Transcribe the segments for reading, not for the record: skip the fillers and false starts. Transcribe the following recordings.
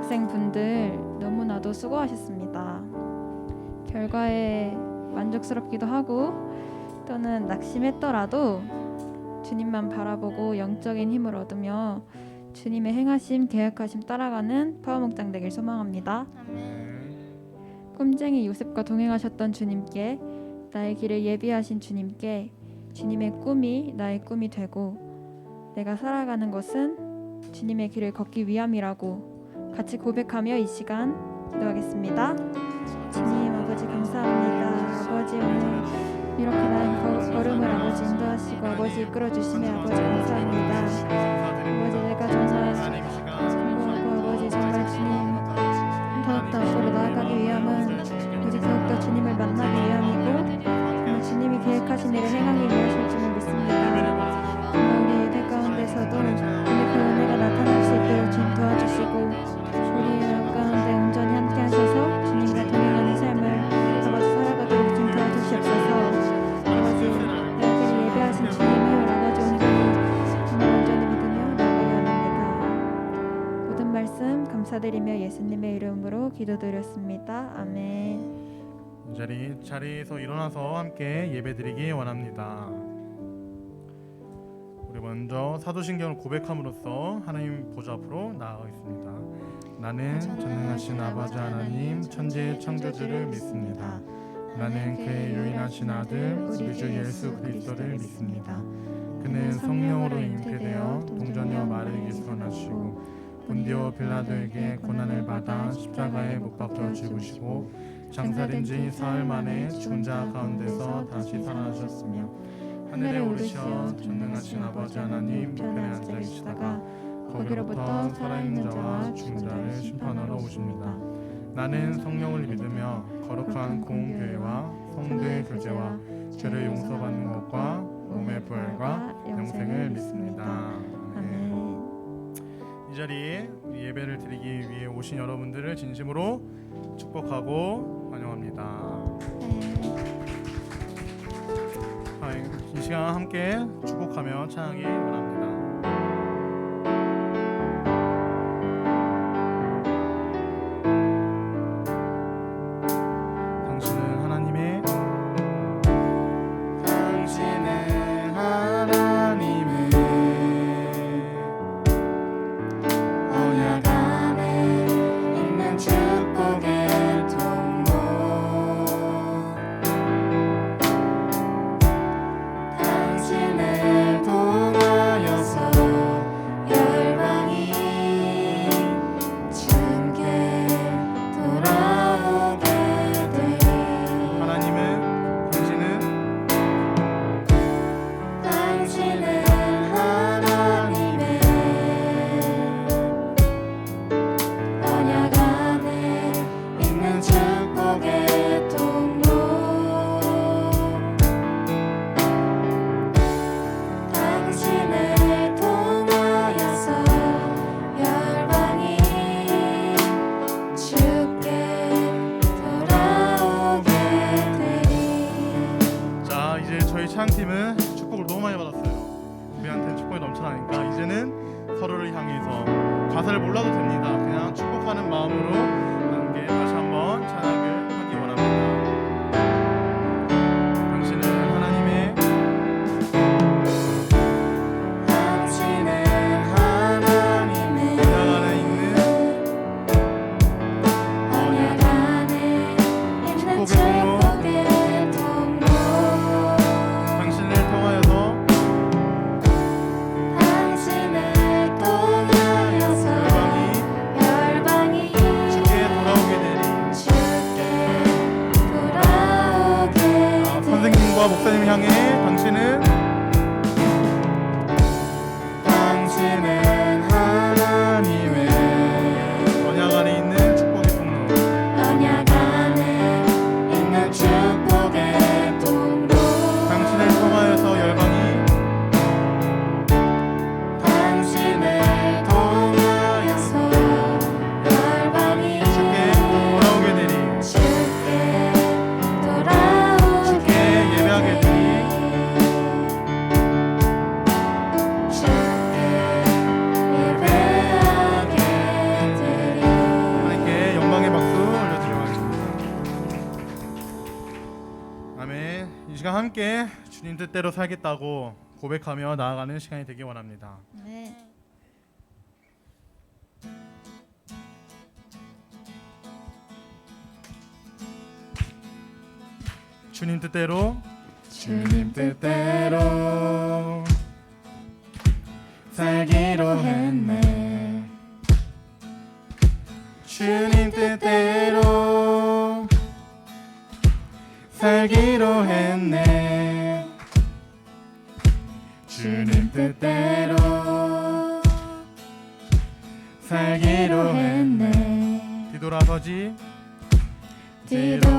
수강생분들 너무나도 수고하셨습니다. 결과에 만족스럽기도 하고 또는 낙심했더라도 주님만 바라보고 영적인 힘을 얻으며 주님의 행하심, 계획하심 따라가는 파워목장 되길 소망합니다. 꿈쟁이 요셉과 동행하셨던 주님께, 나의 길을 예비하신 주님께 주님의 꿈이 나의 꿈이 되고 내가 살아가는 것은 주님의 길을 걷기 위함이라고 같이 고백하며 이 시간 기도하겠습니다. 주님 아버지 감사합니다. 아버지 오늘 이렇게 나의 걸음을 아버지 인도하시고 아버지 이끌어주시며 아버지 감사합니다. 아버지 내가 정말 공부하고 아버지 정말 주님 더욱더 앞으로 나아가기 위함은 아버지 더욱더 주님을 만나기 위함이고 정말 주님이 계획하신 일을 행하기 위하실 줄을 믿습니다. 정말 우리 예배 가운데서도 오늘 그 은혜가 나타날 수 있도록 주님 도와주시고 우리 영 가운데 온전히 함께 하셔서 주님과 동행하는 삶을 아버지 살아가도록 주님 도와주시옵소서. 아버지 나에게 예배하신 주님을 아버지 온전히 믿으며 나아가기 원합니다. 모든 말씀 감사드리며 예수님의 이름으로 기도드렸습니다. 아멘. 자리에서 일어나서 함께 예배드리기 원합니다. 우리 먼저 사도신경을 고백함으로써 하나님 보좌 앞으로 나아가겠습니다. 나는 전능하신 아버지 하나님 천지의 창조주를 믿습니다. 나는 그의 유일하신 아들 우리 주 예수 그리스도를 믿습니다. 그는 성령으로 잉태되어 동정녀 마리아에게서 나시고 본디오 빌라도에게 고난을 받아 십자가에 못 박혀 죽으시고 장사된 지 사흘 만에 죽은 자 가운데서 다시 살아나셨으며 하늘에 오르셔 전능하신 아버지 하나님 우편에 앉아 계시다가 거기로부터 살아있는 자와 죽은 자를 심판하러 오십니다. 나는 성령을 믿으며 거룩한 공교회와 성도의 교제와 죄를 용서받는 것과 몸의 부활과 영생을 믿습니다. 아멘. 이 자리에 예배를 드리기 위해 오신 여러분들을 진심으로 축복하고 환영합니다. 이 시간 함께 축복하며 찬양하기 원합니다. 찬양팀은 축복을 너무 많이 받았어요. 우리한테는 축복이 넘쳐나니까 이제는 서로를 향해서 가사를 몰라도 됩니다. 그냥 축복하는 마음으로 함께 다시 한번 찬양을 하기 원합니다. 당신은 하나님의 언약 안에 있는 축복의 통로 당신을 통하여서 열방이 주께 시간 함께 주님 뜻대로 살겠다고 고백하며 나아가는 시간이 되길 원합니다. 네. 주님 뜻대로 주님 뜻대로 살기로 했네. 주님 뜻대로 살기로 했네. 주님 뜻대로 살기로 했네. 뒤돌아서지 뒤돌아서지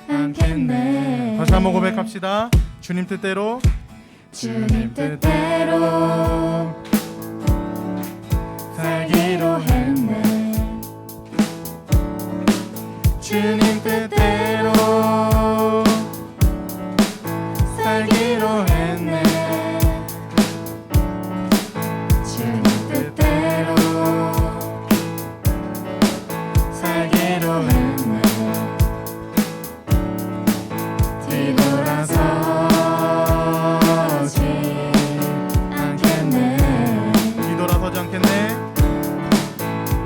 않겠네. 다시 한번 고백합시다. 주님 뜻대로 주님 뜻대로 살기로 했네. 주님 뜻대로 살기로 했네. 주님 뜻대로 살기로 했네. 뒤돌아서지 않겠네. 뒤돌아서지 않겠네.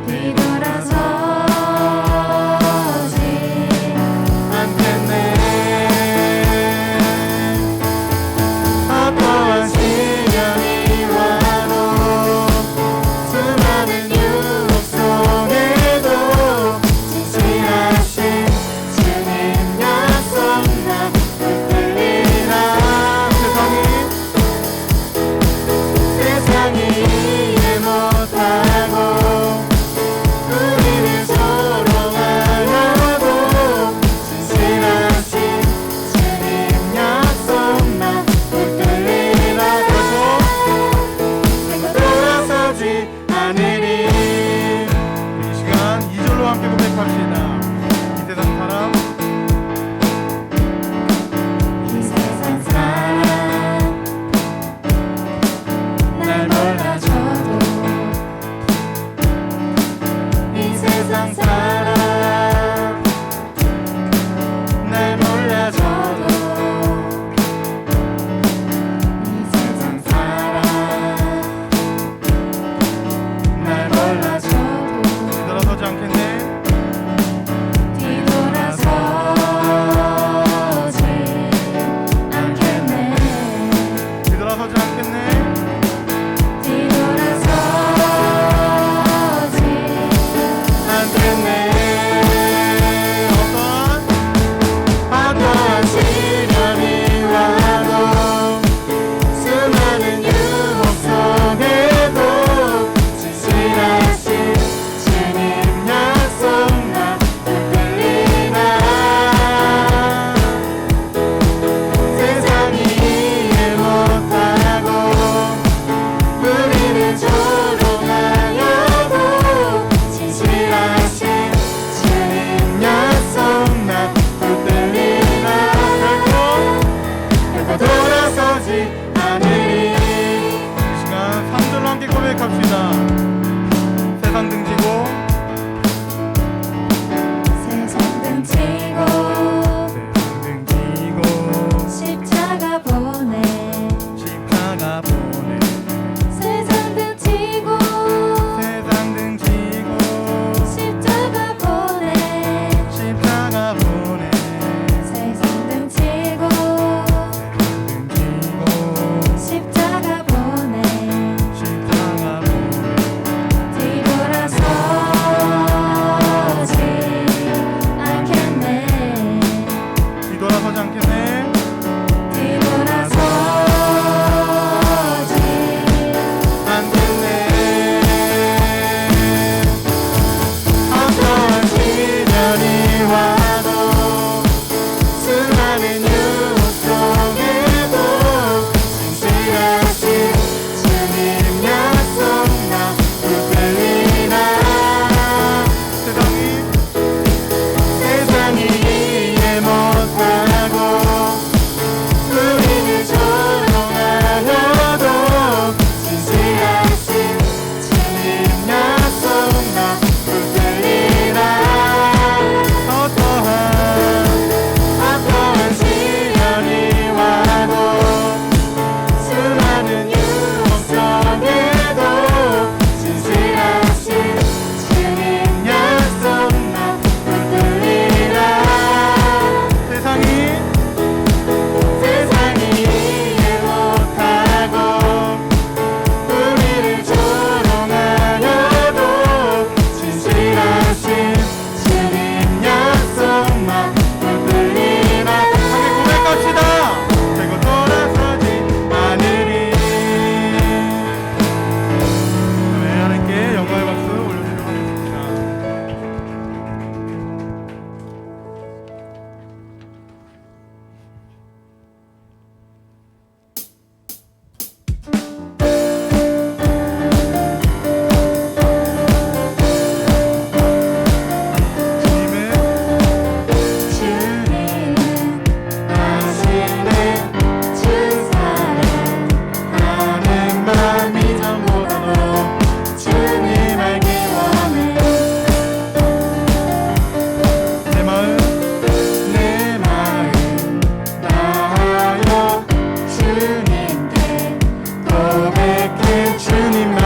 뒤돌아서지 않겠네. 어떠한 시련이 와도 수많은 유혹 속에도 진실하신 주님 약속 나 붙들리라. 세상이 이해 못하고 우리를 조롱하여도 진실하신 주님 약속 나 붙들리라. 결코 돌아서지 않으리. 이 시간 2절로 함께 고백합시다. 이 세상 사람 이 세상 사람 날 몰라줘도 이 세상 사람 날 몰라줘도 이 세상 사람 날 몰라줘도 뒤돌아서지 않겠네. 뒤돌아서지 않겠네. 뒤돌아서지 않겠네. 뒤돌아서지 않겠네. 어떠한 시련이 와도 수많은 유혹 속에도 진실하신 주님 약속 나 붙들리나. 세상이 이해 못하고 우리는 조롱하여도 진실하신 주님 약속 나 붙들리나. 결코 돌아서지 않으리. 이 시간 3절로 함께 고백합시다. 세상 등지고 세상 등지고 십자가 보내 십자가 보내 세상 등지고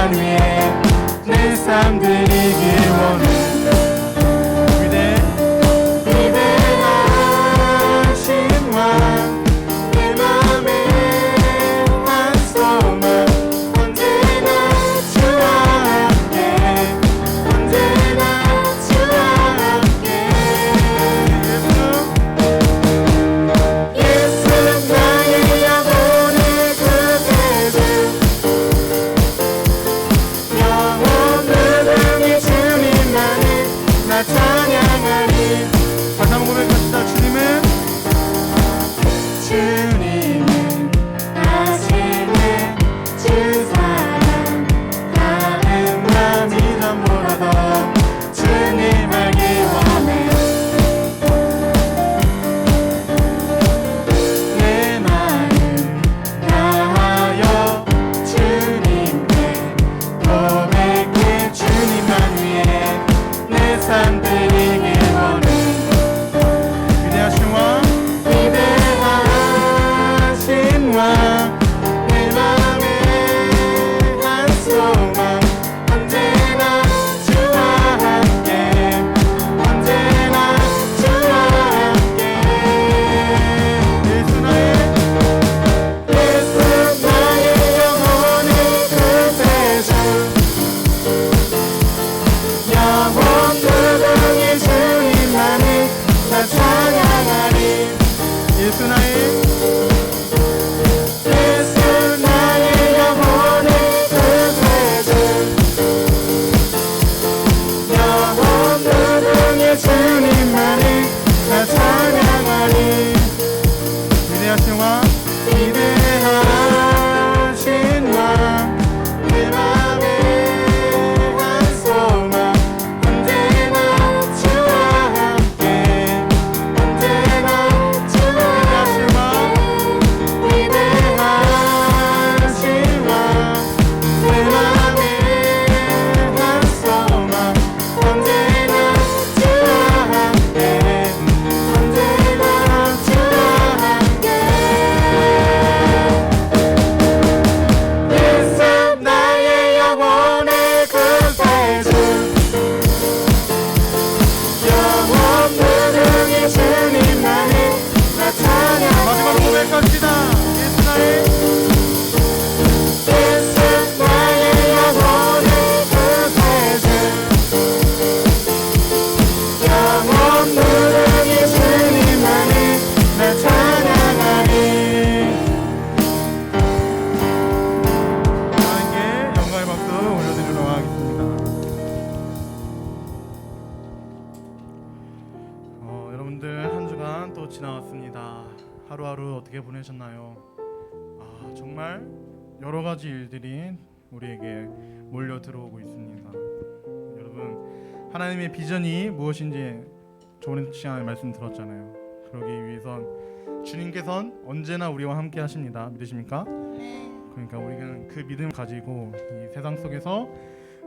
주님만 위해 내 삶 드리길 원해. 위대하신 왕 내 맘에 한 소망 언제나 주와 함께 언제나 주와 함께 예수 나의 영혼의 구세주 영원 무궁의 주님만을 나 찬양하리. 다시 한번 고백합시다. 주님은 하시는 주 사랑 다음과 믿음보다도 주님 알기 원해. 내 마음 다하여 주님께 고백해 주님만 위해 내 삶 드리길 원해. 위대하신 왕 내 맘에 한 소망 언제나 주와 함께 언제나 주와 함께 예수 나의 영혼의 구세주 영원 무궁의 주님만을 나 찬양하리. 예수 나의 주님만을 나 찬양하리. 위대하신 왕 위대하신 왕 내 맘에 한 소망 언제나 주와 함께 언제나 주와 함께 위대하신 왕 내 맘에 한 소망 언제나 지나왔습니다. 하루하루 어떻게 보내셨나요? 정말 여러 가지 일들이 우리에게 몰려 들어오고 있습니다. 여러분, 하나님의 비전이 무엇인지 좋은 시간에 말씀 들었잖아요. 그러기 위해선 주님께서는 언제나 우리와 함께 하십니다. 믿으십니까? 그러니까 우리는 그 믿음을 가지고 이 세상 속에서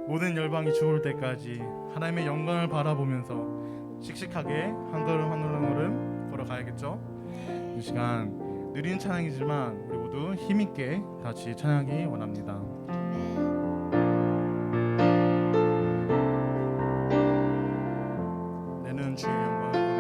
모든 열방이 죽을 때까지 하나님의 영광을 바라보면서 씩씩하게 한 걸음 한 걸음 걸어가야겠죠? 이 시간 느린 찬양이지만 우리 모두 힘있게 같이 찬양하기 원합니다. 내는 주의 영광을 보내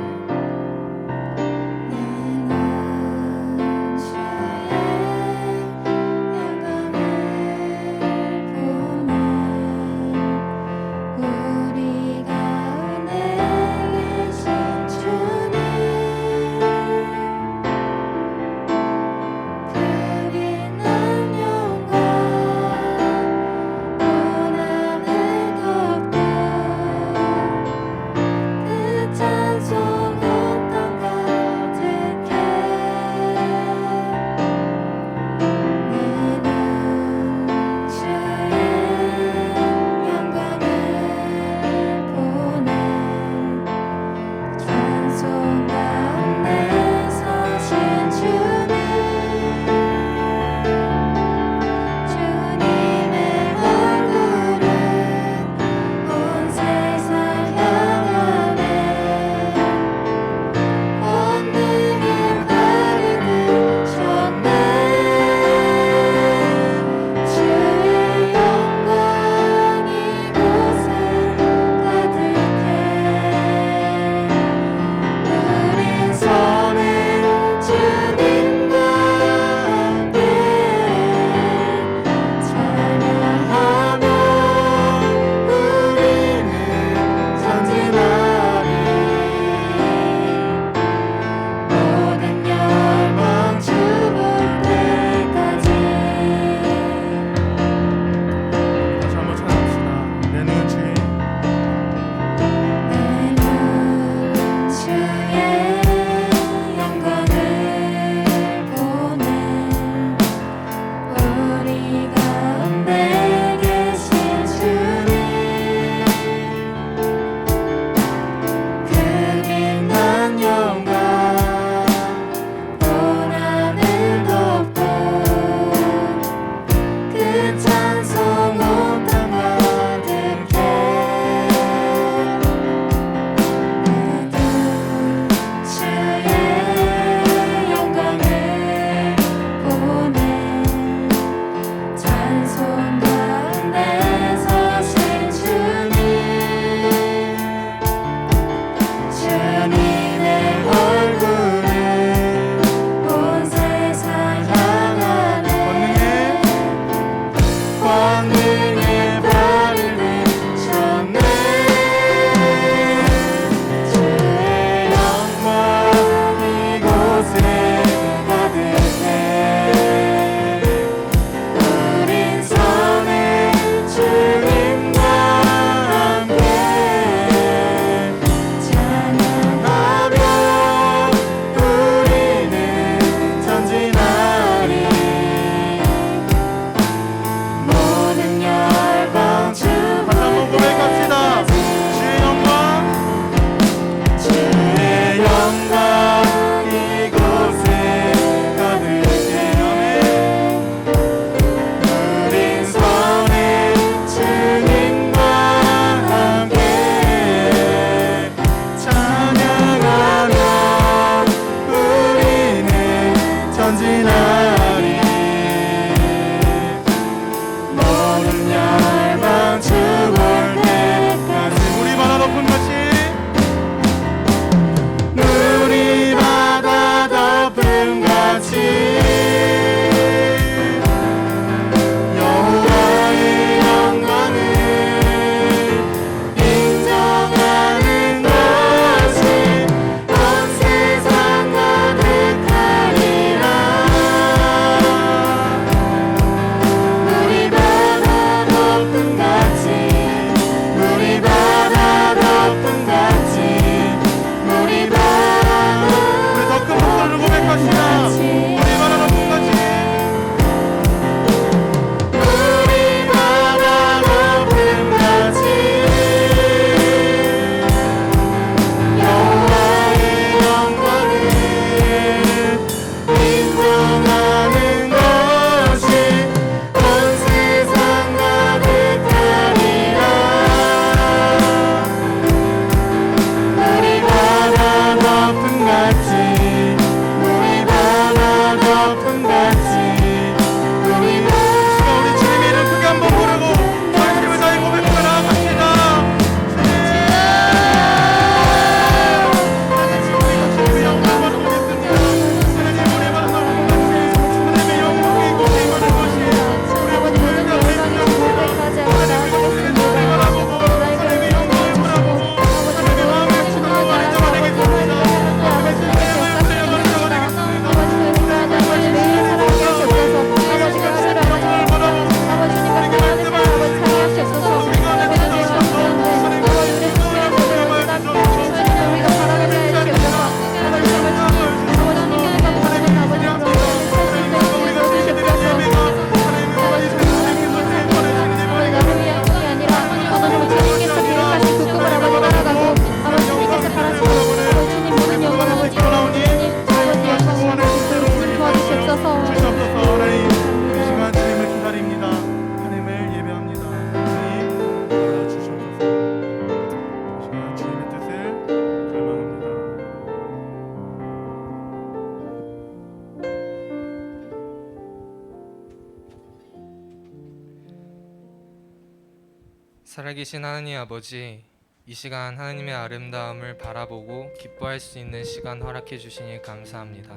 살아계신 하나님 아버지, 이 시간 하나님의 아름다움을 바라보고 기뻐할 수 있는 시간 허락해 주시니 감사합니다.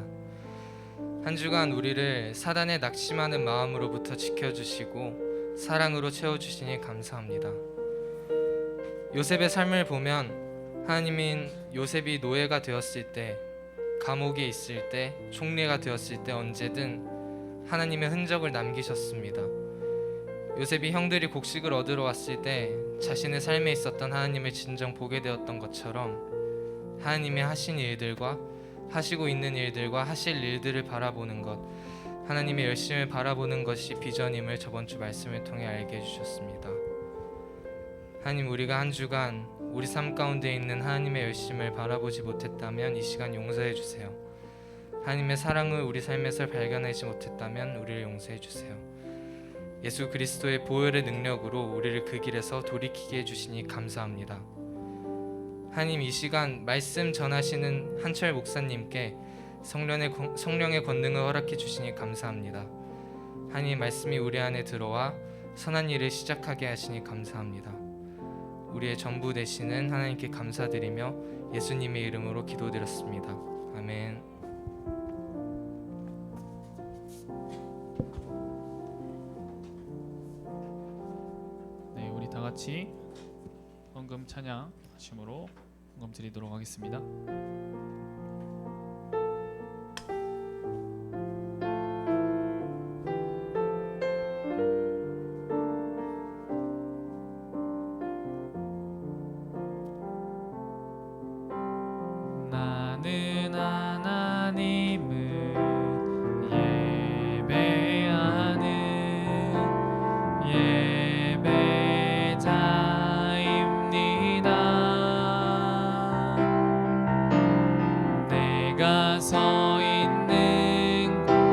한 주간 우리를 사단의 낙심하는 마음으로부터 지켜주시고 사랑으로 채워주시니 감사합니다. 요셉의 삶을 보면 하나님인 요셉이 노예가 되었을 때, 감옥에 있을 때, 총리가 되었을 때 언제든 하나님의 흔적을 남기셨습니다. 요셉이 형들이 곡식을 얻으러 왔을 때 자신의 삶에 있었던 하나님을 진정 보게 되었던 것처럼 하나님의 하신 일들과 하시고 있는 일들과 하실 일들을 바라보는 것, 하나님의 열심을 바라보는 것이 비전임을 저번 주 말씀을 통해 알게 해주셨습니다. 하나님, 우리가 한 주간 우리 삶 가운데 있는 하나님의 열심을 바라보지 못했다면 이 시간 용서해 주세요. 하나님의 사랑을 우리 삶에서 발견하지 못했다면 우리를 용서해 주세요. 예수 그리스도의 보혈의 능력으로 우리를 그 길에서 돌이키게 해주시니 감사합니다. 하나님, 이 시간 말씀 전하시는 한철 목사님께 성령의 권능을 허락해 주시니 감사합니다. 하나님, 말씀이 우리 안에 들어와 선한 일을 시작하게 하시니 감사합니다. 우리의 전부 되시는 하나님께 감사드리며 예수님의 이름으로 기도드렸습니다. 아멘. 네, 우리 다 같이 헌금 찬양 하심으로 헌금 드리도록 하겠습니다. 나는 하나님을 예배하는 예배자입니다. 내가 서 있는 곳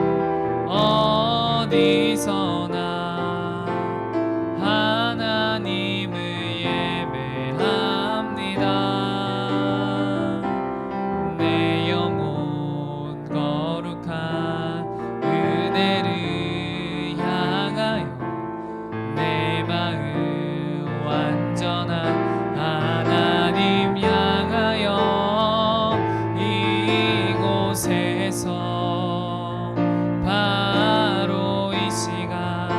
어디서나 하나님을 예배합니다. 내 영혼 거룩한 은혜를 향하여 내 마음 완전한 하나님 향하여 이곳에서 바로 이 시간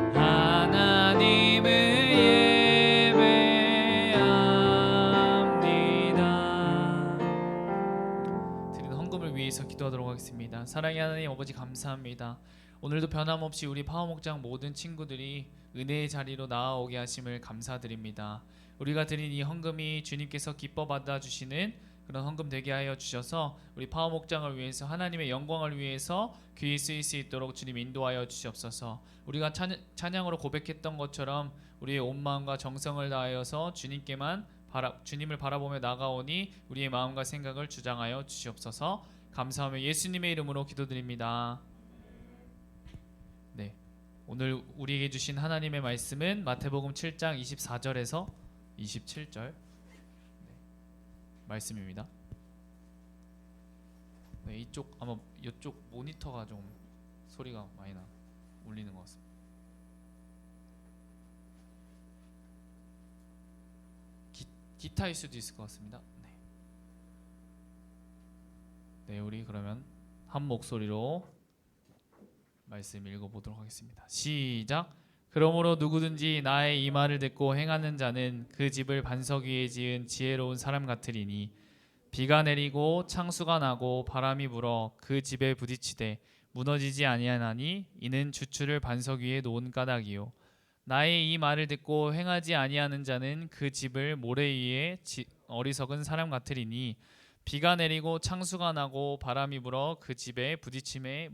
하나님을 예배합니다. 드리는 헌금을 위해서 기도하도록 하겠습니다. 사랑의 하나님 아버지, 감사합니다. 오늘도 변함없이 우리 파워목장 모든 친구들이 은혜의 자리로 나아오게 하심을 감사드립니다. 우리가 드린 이 헌금이 주님께서 기뻐 받아주시는 그런 헌금 되게 하여 주셔서 우리 파워목장을 위해서, 하나님의 영광을 위해서 귀히 쓰일 수 있도록 주님 인도하여 주시옵소서. 우리가 찬양으로 고백했던 것처럼 우리의 온 마음과 정성을 다하여서 주님을 바라보며 나가오니 우리의 마음과 생각을 주장하여 주시옵소서. 감사하며 예수님의 이름으로 기도드립니다. 네, 오늘 우리에게 주신 하나님의 말씀은 마태복음 7장 24절에서 27절 말씀입니다. 네, 이쪽 아마 이쪽 모니터가 좀 소리가 많이 울리는 것 같습니다. 기타일 수도 있을 것 같습니다. 네, 우리 그러면 한 목소리로 말씀 읽어보도록 하겠습니다. 시작. 그러므로 누구든지 나의 이 말을 듣고 행하는 자는 그 집을 반석 위에 지은 지혜로운 사람 같으리니 비가 내리고 창수가 나고 바람이 불어 그 집에 부딪히되 무너지지 아니하나니 이는 주추를 반석 위에 놓은 까닭이요. 나의 이 말을 듣고 행하지 아니하는 자는 그 집을 모래 위에 어리석은 사람 같으리니 비가 내리고 창수가 나고 바람이 불어 그 집에 부딪힘에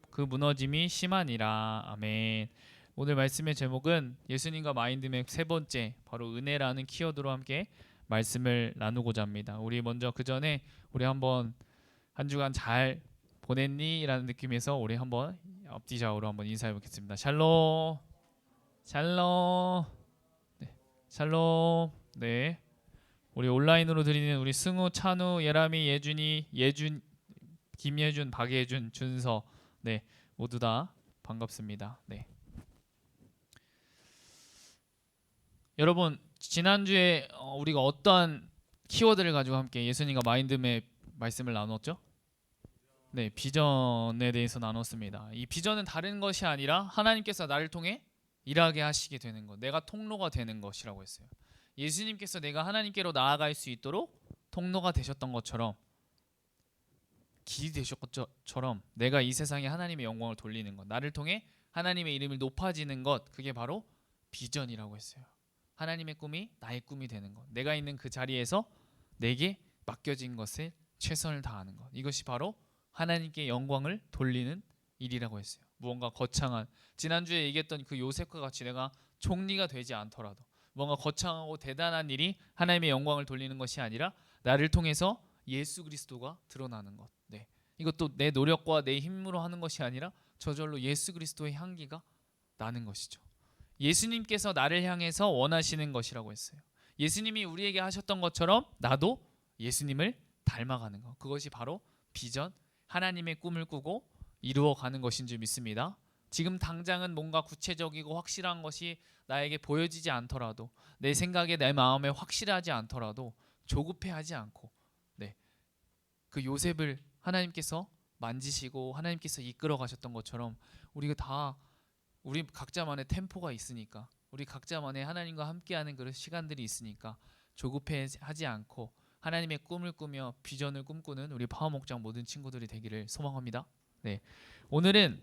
그 무너짐이 심하니라. 아멘. 오늘 말씀의 제목은 예수님과 마인드맵 세 번째, 바로 은혜라는 키워드로 함께 말씀을 나누고자 합니다. 우리 먼저 그 전에 우리 한번 한 주간 잘 보냈니? 라는 느낌에서 우리 한번 앞뒤 좌우로 한번 인사해 보겠습니다. 샬롬, 샬롬, 네, 샬롬. 네, 우리 온라인으로 드리는 우리 승우, 찬우, 예람이, 예준이, 김예준, 박예준, 준서, 네, 모두 다 반갑습니다. 네. 여러분 지난주에 우리가 어떠한 키워드를 가지고 함께 예수님과 마인드맵 말씀을 나눴죠? 네, 비전에 대해서 나눴습니다. 이 비전은 다른 것이 아니라 하나님께서 나를 통해 일하게 하시게 되는 것, 내가 통로가 되는 것이라고 했어요. 예수님께서 내가 하나님께로 나아갈 수 있도록 통로가 되셨던 것처럼, 길이 되셨던 것처럼 내가 이 세상에 하나님의 영광을 돌리는 것, 나를 통해 하나님의 이름이 높아지는 것, 그게 바로 비전이라고 했어요. 하나님의 꿈이 나의 꿈이 되는 것, 내가 있는 그 자리에서 내게 맡겨진 것에 최선을 다하는 것, 이것이 바로 하나님께 영광을 돌리는 일이라고 했어요. 무언가 거창한, 지난주에 얘기했던 그 요셉과 같이 내가 총리가 되지 않더라도 뭔가 거창하고 대단한 일이 하나님의 영광을 돌리는 것이 아니라 나를 통해서 예수 그리스도가 드러나는 것. 네. 이것도 내 노력과 내 힘으로 하는 것이 아니라 저절로 예수 그리스도의 향기가 나는 것이죠. 예수님께서 나를 향해서 원하시는 것이라고 했어요. 예수님이 우리에게 하셨던 것처럼 나도 예수님을 닮아가는 것. 그것이 바로 비전, 하나님의 꿈을 꾸고 이루어가는 것인 줄 믿습니다. 지금 당장은 뭔가 구체적이고 확실한 것이 나에게 보여지지 않더라도, 내 생각에 내 마음에 확실하지 않더라도 조급해하지 않고, 네, 그 요셉을 하나님께서 만지시고 하나님께서 이끌어 가셨던 것처럼 우리 각자만의 템포가 있으니까, 우리 각자만의 하나님과 함께하는 그런 시간들이 있으니까 조급해하지 않고 하나님의 꿈을 꾸며 비전을 꿈꾸는 우리 파워목장 모든 친구들이 되기를 소망합니다. 네, 오늘은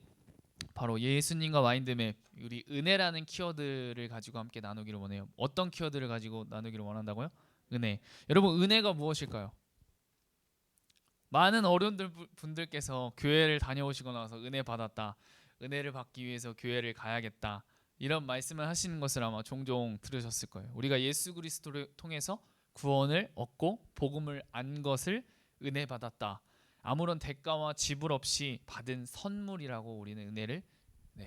바로 예수님과 마인드맵, 우리 은혜라는 키워드를 가지고 함께 나누기를 원해요. 어떤 키워드를 가지고 나누기를 원한다고요? 은혜. 여러분, 은혜가 무엇일까요? 많은 어른들 분들께서 교회를 다녀오시고 나서 은혜 받았다, 은혜를 받기 위해서 교회를 가야겠다, 이런 말씀을 하시는 것을 아마 종종 들으셨을 거예요. 우리가 예수 그리스도를 통해서 구원을 얻고 복음을 안 것을 은혜 받았다, 아무런 대가와 지불 없이 받은 선물이라고 우리는 은혜를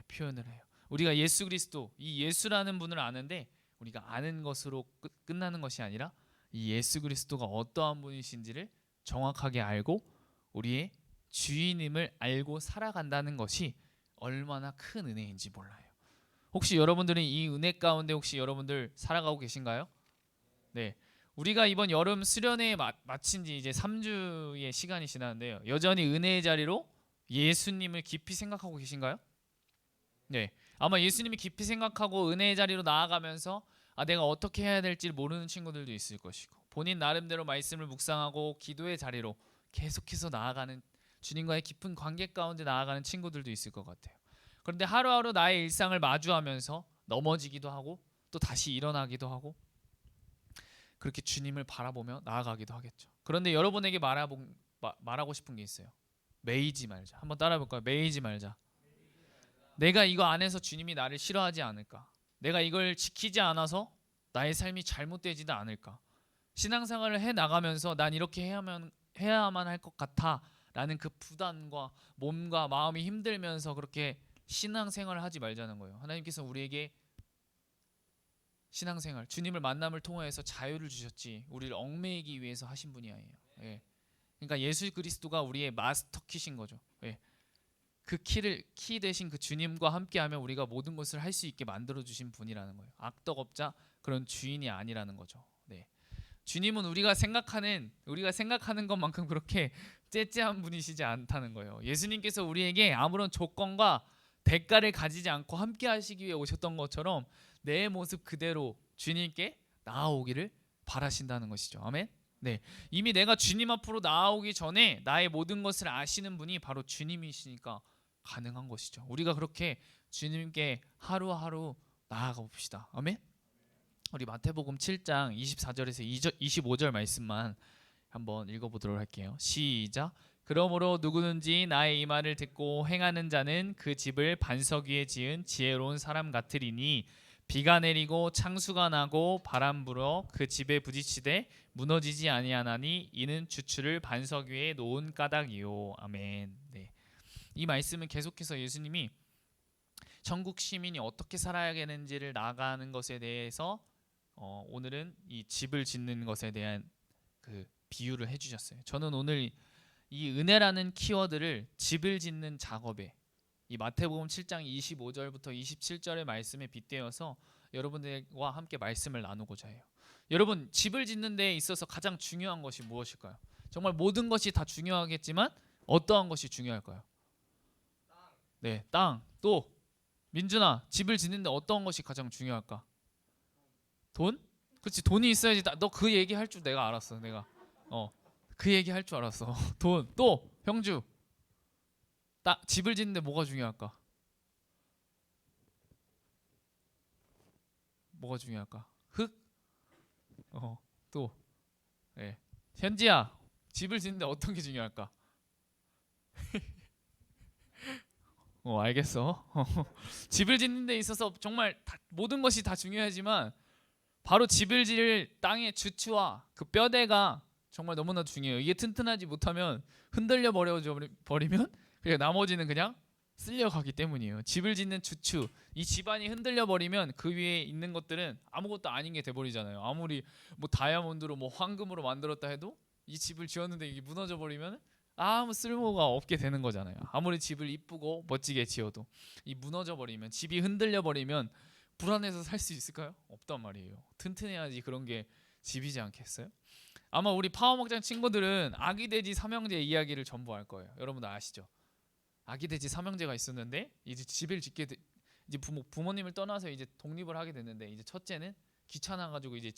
표현을 해요. 우리가 예수 그리스도, 이 예수라는 분을 아는데 우리가 아는 것으로 끝나는 것이 아니라 이 예수 그리스도가 어떠한 분이신지를 정확하게 알고 우리의 주인임을 알고 살아간다는 것이 얼마나 큰 은혜인지 몰라요. 혹시 여러분들은 이 은혜 가운데 혹시 여러분들 살아가고 계신가요? 네, 우리가 이번 여름 수련회 마친 지 이제 3주의 시간이 지났는데요, 여전히 은혜의 자리로 예수님을 깊이 생각하고 계신가요? 네, 아마 예수님이 깊이 생각하고 은혜의 자리로 나아가면서 내가 어떻게 해야 될지 모르는 친구들도 있을 것이고, 본인 나름대로 말씀을 묵상하고 기도의 자리로 계속해서 나아가는, 주님과의 깊은 관계 가운데 나아가는 친구들도 있을 것 같아요. 그런데 하루하루 나의 일상을 마주하면서 넘어지기도 하고 또 다시 일어나기도 하고 그렇게 주님을 바라보며 나아가기도 하겠죠. 그런데 여러분에게 말하고 싶은 게 있어요. 매이지 말자. 한번 따라해 볼까요? 매이지 말자. 내가 이거 안에서 주님이 나를 싫어하지 않을까? 내가 이걸 지키지 않아서 나의 삶이 잘못되지도 않을까? 신앙생활을 해 나가면서 난 이렇게 해야만 할 것 같아 라는 그 부담과 몸과 마음이 힘들면서 그렇게 신앙생활을 하지 말자는 거예요. 하나님께서 우리에게 신앙생활, 주님을 만남을 통해서 자유를 주셨지 우리를 얽매이기 위해서 하신 분이 아니에요. 예. 그러니까 예수 그리스도가 우리의 마스터 키신 거죠. 예. 그 키 대신 그 주님과 함께하면 우리가 모든 것을 할 수 있게 만들어 주신 분이라는 거예요. 악덕업자 그런 주인이 아니라는 거죠. 네. 주님은 우리가 생각하는 것만큼 그렇게 째째한 분이시지 않다는 거예요. 예수님께서 우리에게 아무런 조건과 대가를 가지지 않고 함께 하시기 위해 오셨던 것처럼 내 모습 그대로 주님께 나아오기를 바라신다는 것이죠. 아멘. 네, 이미 내가 주님 앞으로 나아오기 전에 나의 모든 것을 아시는 분이 바로 주님이시니까 가능한 것이죠. 우리가 그렇게 주님께 하루하루 나아가 봅시다. 아멘. 우리 마태복음 7장 24절에서 25절 말씀만 한번 읽어보도록 할게요. 시작. 그러므로 누구든지 나의 이 말을 듣고 행하는 자는 그 집을 반석 위에 지은 지혜로운 사람 같으리니 비가 내리고 창수가 나고 바람 불어 그 집에 부딪히되 무너지지 아니하나니 이는 주추를 반석 위에 놓은 까닭이요. 아멘. 네. 이 말씀은 계속해서 예수님이 천국 시민이 어떻게 살아야 되는지를 나아가는 것에 대해서 오늘은 이 집을 짓는 것에 대한 그 비유를 해주셨어요. 저는 오늘 이 은혜라는 키워드를 집을 짓는 작업에, 이 마태복음 7장 25절부터 27절의 말씀에 빗대어서 여러분들과 함께 말씀을 나누고자 해요. 여러분, 집을 짓는 데 있어서 가장 중요한 것이 무엇일까요? 정말 모든 것이 다 중요하겠지만 어떠한 것이 중요할까요? 네, 땅. 또 민준아, 집을 짓는데 어떤 것이 가장 중요할까? 돈? 그렇지, 돈이 있어야지. 너 그 얘기 할 줄 내가 알았어. 내가 그 얘기 할 줄 알았어. 돈. 또 형주, 집을 짓는데 뭐가 중요할까? 뭐가 중요할까? 흙? 또 네. 현지야, 집을 짓는데 어떤 게 중요할까? 알겠어. 집을 짓는 데 있어서 정말 모든 것이 다 중요하지만 바로 집을 지을 땅의 주추와 그 뼈대가 정말 너무나 중요해요. 이게 튼튼하지 못하면 흔들려 버리면 그냥 나머지는 그냥 쓸려가기 때문이에요. 집을 짓는 주추, 이 집안이 흔들려 버리면 그 위에 있는 것들은 아무것도 아닌 게 돼버리잖아요. 아무리 뭐 다이아몬드로 뭐 황금으로 만들었다 해도 이 집을 지었는데 이게 무너져 버리면 아무 쓸모가 없게 되는 거잖아요. 아무리 집을 이쁘고 멋지게 지어도 이 무너져 버리면, 집이 흔들려 버리면 불안해서 살 수 있을까요? 없단 말이에요. 튼튼해야지 그런 게 집이지 않겠어요? 아마 우리 파워먹장 친구들은 아기 돼지 삼형제 이야기를 전부 알 거예요. 여러분들 아시죠? 아기 돼지 삼형제가 있었는데 이제 집을 짓게 이제 부모님을 떠나서 이제 독립을 하게 됐는데, 이제 첫째는 귀찮아 가지고 이제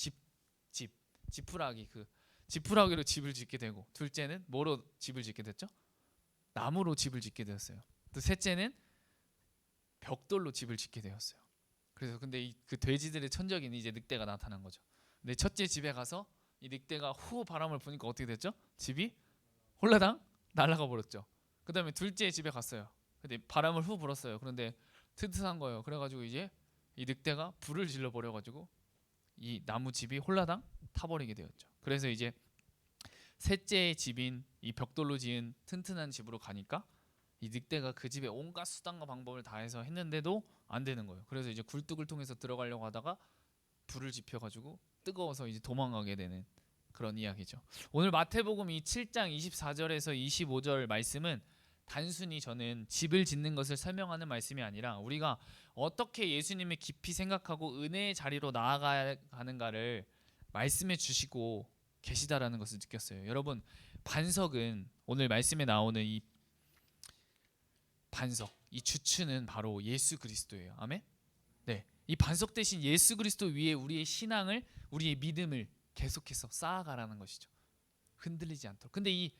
지푸라기로 집을 짓게 되고, 둘째는 뭐로 집을 짓게 됐죠? 나무로 집을 짓게 되었어요. 또 셋째는 벽돌로 집을 짓게 되었어요. 그래서 근데 그 돼지들의 천적인 이제 늑대가 나타난 거죠. 근데 첫째 집에 가서 이 늑대가 후 바람을 부니까 어떻게 됐죠? 집이 홀라당 날아가 버렸죠. 그다음에 둘째 집에 갔어요. 근데 바람을 후 불었어요. 그런데 튼튼한 거예요. 그래가지고 이제 이 늑대가 불을 질러 버려가지고 이 나무 집이 홀라당 타버리게 되었죠. 그래서 이제 셋째의 집인 이 벽돌로 지은 튼튼한 집으로 가니까 이 늑대가 그 집에 온갖 수단과 방법을 다해서 했는데도 안 되는 거예요. 그래서 이제 굴뚝을 통해서 들어가려고 하다가 불을 지펴가지고 뜨거워서 이제 도망가게 되는 그런 이야기죠. 오늘 마태복음 이 7장 24절에서 25절 말씀은 단순히 저는 집을 짓는 것을 설명하는 말씀이 아니라 우리가 어떻게 예수님을 깊이 생각하고 은혜의 자리로 나아가는가를 말씀해 주시고 계시다라는 것을 느꼈어요. 여러분, 반석은, 오늘 말씀에 나오는 이 반석, 이 주추는 바로 예수 그리스도예요. 아멘. 네, 이 반석 대신 예수 그리스도 위에 우리의 신앙을, 우리의 믿음을 계속해서 쌓아가라는 것이죠. 흔들리지 않도록. 근데 이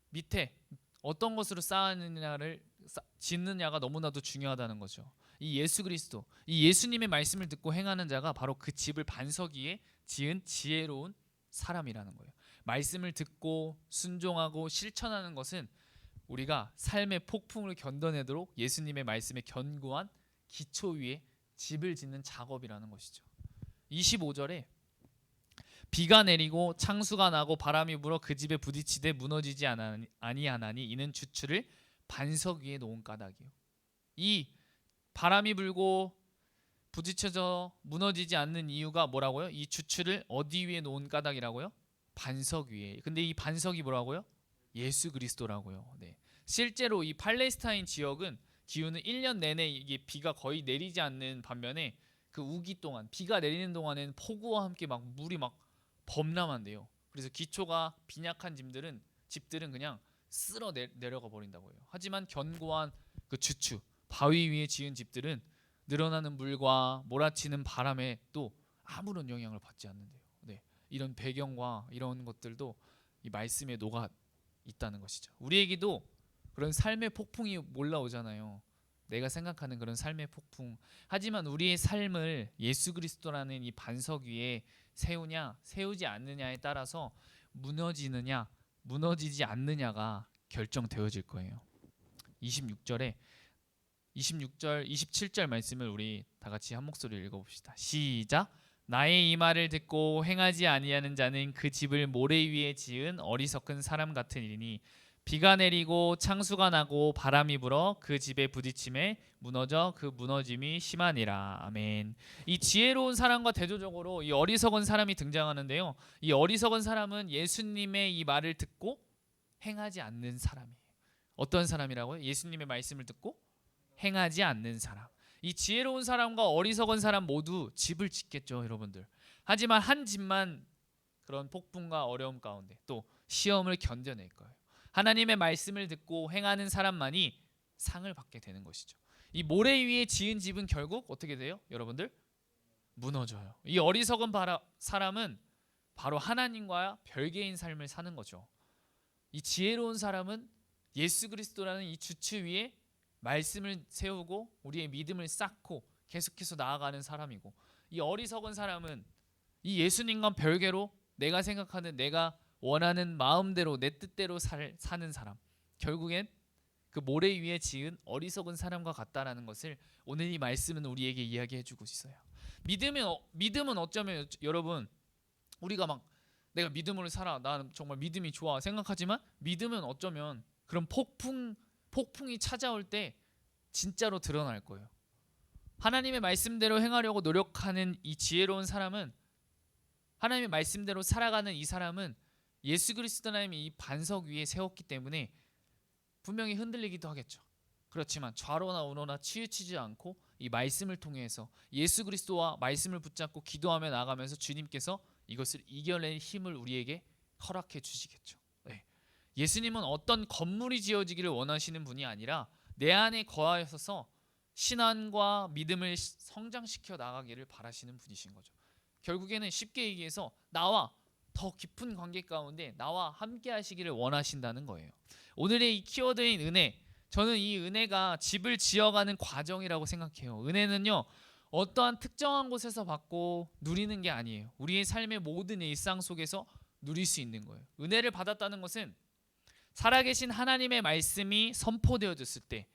밑에 어떤 것으로 쌓느냐를 짓느냐가 너무나도 중요하다는 거죠. 이 예수 그리스도, 이 예수님의 말씀을 듣고 행하는 자가 바로 그 집을 반석 위에 지은 지혜로운 사람이라는 거예요. 말씀을 듣고 순종하고 실천하는 것은 우리가 삶의 폭풍을 견뎌내도록 예수님의 말씀에 견고한 기초 위에 집을 짓는 작업이라는 것이죠. 25절에 비가 내리고 창수가 나고 바람이 불어 그 집에 부딪히되 무너지지 아니하나니 이는 주추를 반석 위에 놓은 까닭이요. 이 바람이 불고 부딪혀져 무너지지 않는 이유가 뭐라고요? 이 주추를 어디 위에 놓은 까닭이라고요? 반석 위에. 근데 이 반석이 뭐라고요? 예수 그리스도라고요. 네. 실제로 이 팔레스타인 지역은 기후는 1년 내내 이게 비가 거의 내리지 않는 반면에 그 우기 동안, 비가 내리는 동안에는 폭우와 함께 막 물이 막 범람한대요. 그래서 기초가 빈약한 집들은 그냥 쓸어 내려가 버린다고 해요. 하지만 견고한 그 주추, 바위 위에 지은 집들은 늘어나는 물과 몰아치는 바람에 또 아무런 영향을 받지 않는데요. 네, 이런 배경과 이런 것들도 이 말씀에 녹아 있다는 것이죠. 우리에게도 그런 삶의 폭풍이 몰라오잖아요. 내가 생각하는 그런 삶의 폭풍. 하지만 우리의 삶을 예수 그리스도라는 이 반석 위에 세우냐 세우지 않느냐에 따라서 무너지느냐 무너지지 않느냐가 결정되어질 거예요. 26절 27절 말씀을 우리 다 같이 한 목소리로 읽어봅시다. 시작. 나의 이 말을 듣고 행하지 아니하는 자는 그 집을 모래 위에 지은 어리석은 사람 같으니 비가 내리고 창수가 나고 바람이 불어 그 집에 부딪힘에 무너져 그 무너짐이 심하니라. 아멘. 이 지혜로운 사람과 대조적으로 이 어리석은 사람이 등장하는데요. 이 어리석은 사람은 예수님의 이 말을 듣고 행하지 않는 사람이에요. 어떤 사람이라고요? 예수님의 말씀을 듣고 행하지 않는 사람. 이 지혜로운 사람과 어리석은 사람 모두 집을 짓겠죠, 여러분들. 하지만 한 집만 그런 폭풍과 어려움 가운데 또 시험을 견뎌낼 거예요. 하나님의 말씀을 듣고 행하는 사람만이 상을 받게 되는 것이죠. 이 모래 위에 지은 집은 결국 어떻게 돼요? 여러분들 무너져요. 이 어리석은 사람은 바로 하나님과 별개인 삶을 사는 거죠. 이 지혜로운 사람은 예수 그리스도라는 이 주체 위에 말씀을 세우고 우리의 믿음을 쌓고 계속해서 나아가는 사람이고, 이 어리석은 사람은 이 예수님과 별개로 내가 생각하는, 내가 원하는 마음대로 내 뜻대로 사는 사람, 결국엔 그 모래 위에 지은 어리석은 사람과 같다라는 것을 오늘 이 말씀은 우리에게 이야기해 주고 있어요. 믿음은 어쩌면 여러분, 우리가 막 내가 믿음으로 살아, 나는 정말 믿음이 좋아 생각하지만, 믿음은 어쩌면 그런 폭풍이 찾아올 때 진짜로 드러날 거예요. 하나님의 말씀대로 행하려고 노력하는 이 지혜로운 사람은, 하나님의 말씀대로 살아가는 이 사람은 예수 그리스도님이 이 반석 위에 세웠기 때문에 분명히 흔들리기도 하겠죠. 그렇지만 좌로나 우로나 치우치지 않고 이 말씀을 통해서 예수 그리스도와 말씀을 붙잡고 기도하며 나가면서 주님께서 이것을 이겨낼 힘을 우리에게 허락해 주시겠죠. 네. 예수님은 어떤 건물이 지어지기를 원하시는 분이 아니라 내 안에 거하셔서 신앙과 믿음을 성장시켜 나가기를 바라시는 분이신 거죠. 결국에는 쉽게 얘기해서 나와 더 깊은 관계 가운데 나와 함께 하시기를 원하신다는 거예요. 오늘의 이 키워드인 은혜, 저는 이 은혜가 집을 지어가는 과정이라고 생각해요. 은혜는요, 어떠한 특정한 곳에서 받고 누리는 게 아니에요. 우리의 삶의 모든 일상 속에서 누릴 수 있는 거예요. 은혜를 받았다는 것은 살아계신 하나님의 말씀이 선포되어졌을 때,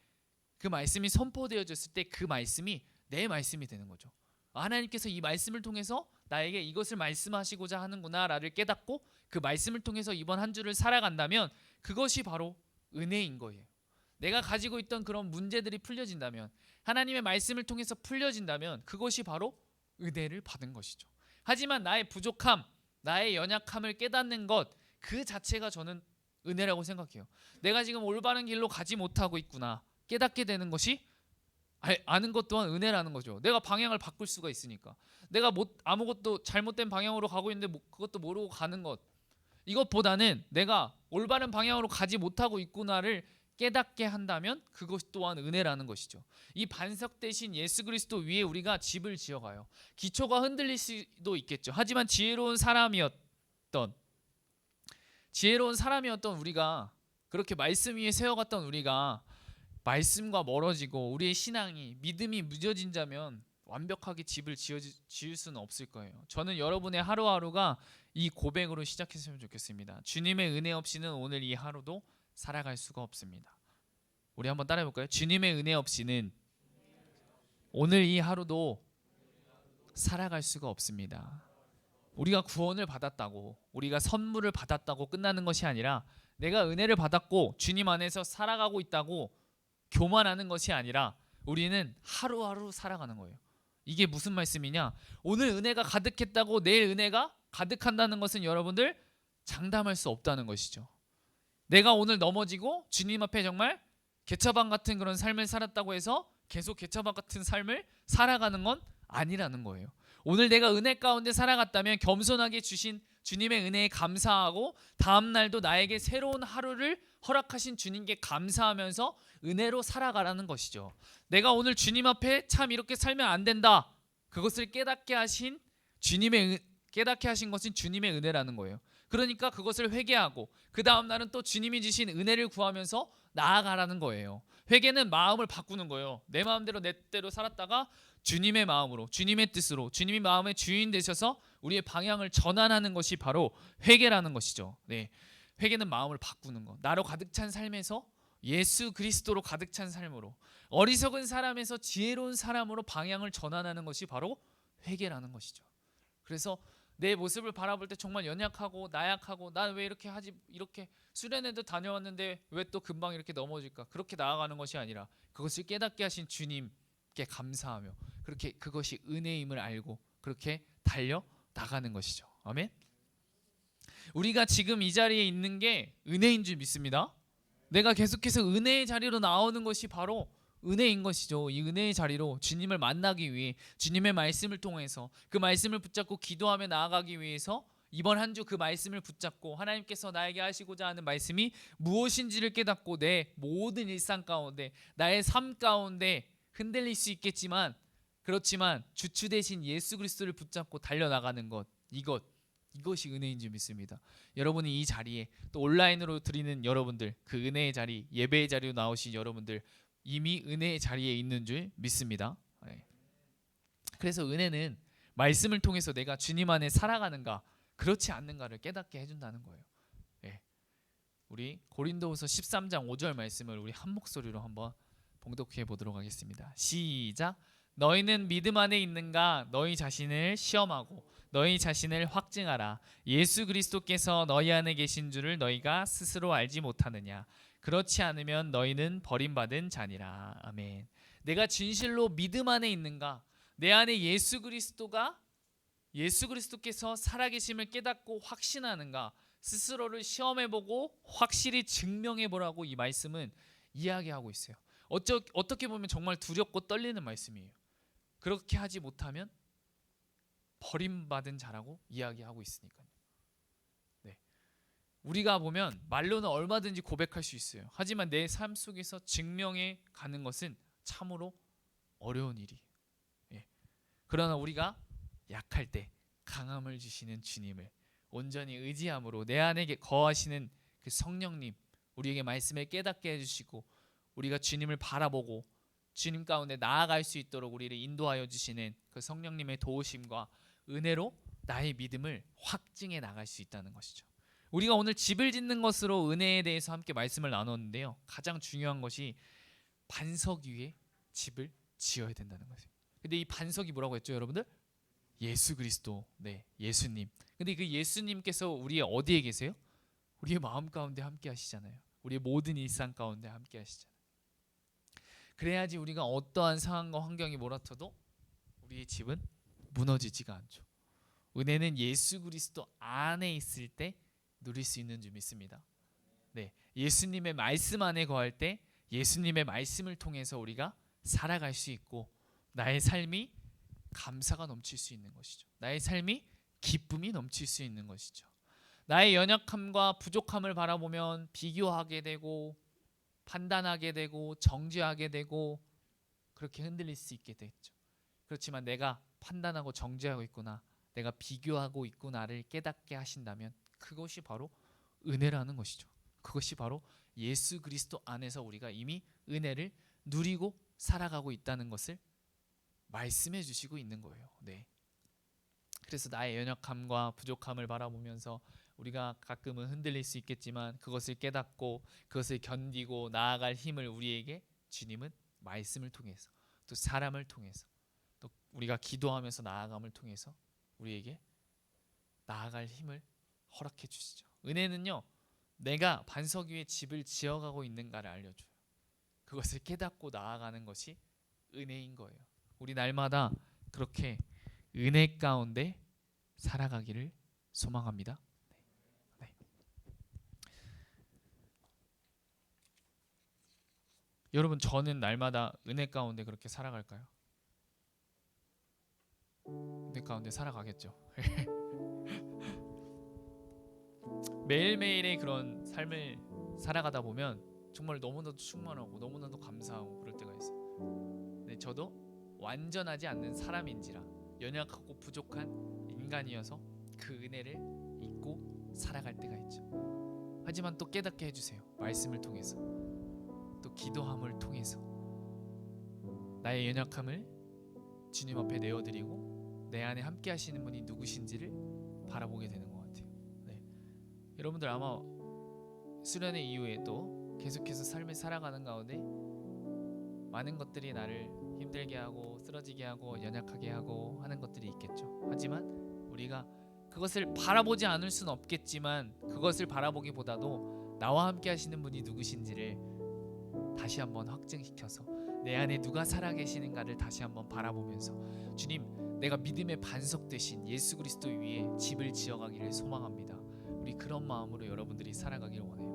그 말씀이 선포되어졌을 때 그 말씀이 내 말씀이 되는 거죠. 하나님께서 이 말씀을 통해서 나에게 이것을 말씀하시고자 하는구나를 깨닫고 그 말씀을 통해서 이번 한 주를 살아간다면 그것이 바로 은혜인 거예요. 내가 가지고 있던 그런 문제들이 풀려진다면, 하나님의 말씀을 통해서 풀려진다면 그것이 바로 은혜를 받은 것이죠. 하지만 나의 부족함, 나의 연약함을 깨닫는 것 그 자체가 저는 은혜라고 생각해요. 내가 지금 올바른 길로 가지 못하고 있구나 깨닫게 되는 것이 아는 것 또한 은혜라는 거죠. 내가 방향을 바꿀 수가 있으니까. 내가 아무것도 잘못된 방향으로 가고 있는데 그것도 모르고 가는 것, 이것보다는 내가 올바른 방향으로 가지 못하고 있구나를 깨닫게 한다면 그것 또한 은혜라는 것이죠. 이 반석 대신 예수 그리스도 위에 우리가 집을 지어가요. 기초가 흔들릴 수도 있겠죠. 하지만 지혜로운 사람이었던 우리가, 그렇게 말씀 위에 세워갔던 우리가 말씀과 멀어지고 우리의 신앙이, 믿음이 무뎌진다면 완벽하게 집을 지을 수는 없을 거예요. 저는 여러분의 하루하루가 이 고백으로 시작했으면 좋겠습니다. 주님의 은혜 없이는 오늘 이 하루도 살아갈 수가 없습니다. 우리 한번 따라해 볼까요? 주님의 은혜 없이는 오늘 이 하루도 살아갈 수가 없습니다. 우리가 구원을 받았다고, 우리가 선물을 받았다고 끝나는 것이 아니라, 내가 은혜를 받았고 주님 안에서 살아가고 있다고 교만하는 것이 아니라 우리는 하루하루 살아가는 거예요. 이게 무슨 말씀이냐? 오늘 은혜가 가득했다고 내일 은혜가 가득한다는 것은 여러분들 장담할 수 없다는 것이죠. 내가 오늘 넘어지고 주님 앞에 정말 개처방 같은 그런 삶을 살았다고 해서 계속 개처방 같은 삶을 살아가는 건 아니라는 거예요. 오늘 내가 은혜 가운데 살아갔다면 겸손하게 주신 주님의 은혜에 감사하고 다음 날도 나에게 새로운 하루를 허락하신 주님께 감사하면서 은혜로 살아가라는 것이죠. 내가 오늘 주님 앞에 참 이렇게 살면 안 된다, 그것을 깨닫게 하신 것은 주님의 은혜라는 거예요. 그러니까 그것을 회개하고 그 다음 날은 또 주님이 주신 은혜를 구하면서 나아가라는 거예요. 회개는 마음을 바꾸는 거예요. 내 마음대로 내 뜻대로 살았다가 주님의 마음으로, 주님의 뜻으로, 주님이 마음의 주인 되셔서 우리의 방향을 전환하는 것이 바로 회개라는 것이죠. 네, 회개는 마음을 바꾸는 것. 나로 가득 찬 삶에서 예수 그리스도로 가득 찬 삶으로, 어리석은 사람에서 지혜로운 사람으로 방향을 전환하는 것이 바로 회개라는 것이죠. 그래서 내 모습을 바라볼 때 정말 연약하고 나약하고, 난 왜 이렇게 하지, 이렇게 수련회도 다녀왔는데 왜 또 금방 이렇게 넘어질까, 그렇게 나아가는 것이 아니라 그것을 깨닫게 하신 주님께 감사하며 그렇게 그것이 은혜임을 알고 그렇게 달려 나가는 것이죠. 아멘. 우리가 지금 이 자리에 있는 게 은혜인 줄 믿습니다. 내가 계속해서 은혜의 자리로 나오는 것이 바로 은혜인 것이죠. 이 은혜의 자리로 주님을 만나기 위해 주님의 말씀을 통해서 그 말씀을 붙잡고 기도하며 나아가기 위해서 이번 한 주 그 말씀을 붙잡고 하나님께서 나에게 하시고자 하는 말씀이 무엇인지를 깨닫고 내 모든 일상 가운데 나의 삶 가운데 흔들릴 수 있겠지만 그렇지만 주추 대신 예수 그리스도를 붙잡고 달려나가는 것 이것이 은혜인 줄 믿습니다. 여러분이 이 자리에 또 온라인으로 드리는 여러분들 그 은혜의 자리 예배의 자리로 나오신 여러분들 이미 은혜의 자리에 있는 줄 믿습니다. 네. 그래서 은혜는 말씀을 통해서 내가 주님 안에 살아가는가 그렇지 않는가를 깨닫게 해준다는 거예요. 네. 우리 고린도후서 13장 5절 말씀을 우리 한 목소리로 한번 봉독해 보도록 하겠습니다. 시작. 너희는 믿음 안에 있는가 너희 자신을 시험하고 너희 자신을 확증하라. 예수 그리스도께서 너희 안에 계신 줄을 너희가 스스로 알지 못하느냐. 그렇지 않으면 너희는 버림받은 자니라. 아멘. 내가 진실로 믿음 안에 있는가 내 안에 예수 그리스도께서 살아계심을 깨닫고 확신하는가 스스로를 시험해보고 확실히 증명해보라고 이 말씀은 이야기하고 있어요. 어떻게 보면 정말 두렵고 떨리는 말씀이에요. 그렇게 하지 못하면 버림받은 자라고 이야기하고 있으니까요. 네. 우리가 보면 말로는 얼마든지 고백할 수 있어요. 하지만 내 삶 속에서 증명해 가는 것은 참으로 어려운 일이에요. 예. 그러나 우리가 약할 때 강함을 주시는 주님을 온전히 의지함으로 내 안에 거하시는 그 성령님 우리에게 말씀을 깨닫게 해주시고 우리가 주님을 바라보고 주님 가운데 나아갈 수 있도록 우리를 인도하여 주시는 그 성령님의 도우심과 은혜로 나의 믿음을 확증해 나갈 수 있다는 것이죠. 우리가 오늘 집을 짓는 것으로 은혜에 대해서 함께 말씀을 나눴는데요. 가장 중요한 것이 반석 위에 집을 지어야 된다는 거예요. 근데 이 반석이 뭐라고 했죠, 여러분들? 예수 그리스도, 네, 예수님. 근데 그 예수님께서 우리의 어디에 계세요? 우리의 마음 가운데 함께 하시잖아요. 우리의 모든 일상 가운데 함께 하시잖아요. 그래야지 우리가 어떠한 상황과 환경이 몰아쳐도 우리의 집은 무너지지가 않죠. 은혜는 예수 그리스도 안에 있을 때 누릴 수 있는 줄 믿습니다. 네, 예수님의 말씀 안에 거할 때 예수님의 말씀을 통해서 우리가 살아갈 수 있고 나의 삶이 감사가 넘칠 수 있는 것이죠. 나의 삶이 기쁨이 넘칠 수 있는 것이죠. 나의 연약함과 부족함을 바라보면 비교하게 되고 판단하게 되고 정죄하게 되고 그렇게 흔들릴 수 있게 되죠. 그렇지만 내가 판단하고 정죄하고 있구나, 내가 비교하고 있구나를 깨닫게 하신다면 그것이 바로 은혜라는 것이죠. 그것이 바로 예수 그리스도 안에서 우리가 이미 은혜를 누리고 살아가고 있다는 것을 말씀해 주시고 있는 거예요. 네. 그래서 나의 연약함과 부족함을 바라보면서 우리가 가끔은 흔들릴 수 있겠지만 그것을 깨닫고 그것을 견디고 나아갈 힘을 우리에게 주님은 말씀을 통해서 또 사람을 통해서 또 우리가 기도하면서 나아감을 통해서 우리에게 나아갈 힘을 허락해 주시죠. 은혜는요, 내가 반석 위에 집을 지어가고 있는가를 알려줘요. 그것을 깨닫고 나아가는 것이 은혜인 거예요. 우리 날마다 그렇게 은혜 가운데 살아가기를 소망합니다. 네. 여러분, 저는 날마다 은혜 가운데 그렇게 살아갈까요? 은혜 가운데 살아가겠죠. 매일매일의 그런 삶을 살아가다 보면 정말 너무나도 충만하고 너무나도 감사하고 그럴 때가 있어요. 네, 저도 완전하지 않는 사람인지라 연약하고 부족한 인간이어서 그 은혜를 잊고 살아갈 때가 있죠. 하지만 또 깨닫게 해주세요. 말씀을 통해서 또 기도함을 통해서 나의 연약함을 주님 앞에 내어드리고 내 안에 함께 하시는 분이 누구신지를 바라보게 되는 것 같아요. 네. 여러분들 아마 수련회 이후에 또 계속해서 삶을 살아가는 가운데 많은 것들이 나를 힘들게 하고 쓰러지게 하고 연약하게 하고 하는 것들이 있겠죠. 하지만 우리가 그것을 바라보지 않을 수는 없겠지만 그것을 바라보기보다도 나와 함께 하시는 분이 누구신지를 다시 한번 확증시켜서 내 안에 누가 살아계시는가를 다시 한번 바라보면서 주님, 내가 믿음의 반석 되신 예수 그리스도 위에 집을 지어가기를 소망합니다. 우리 그런 마음으로 여러분들이 살아가기를 원해요.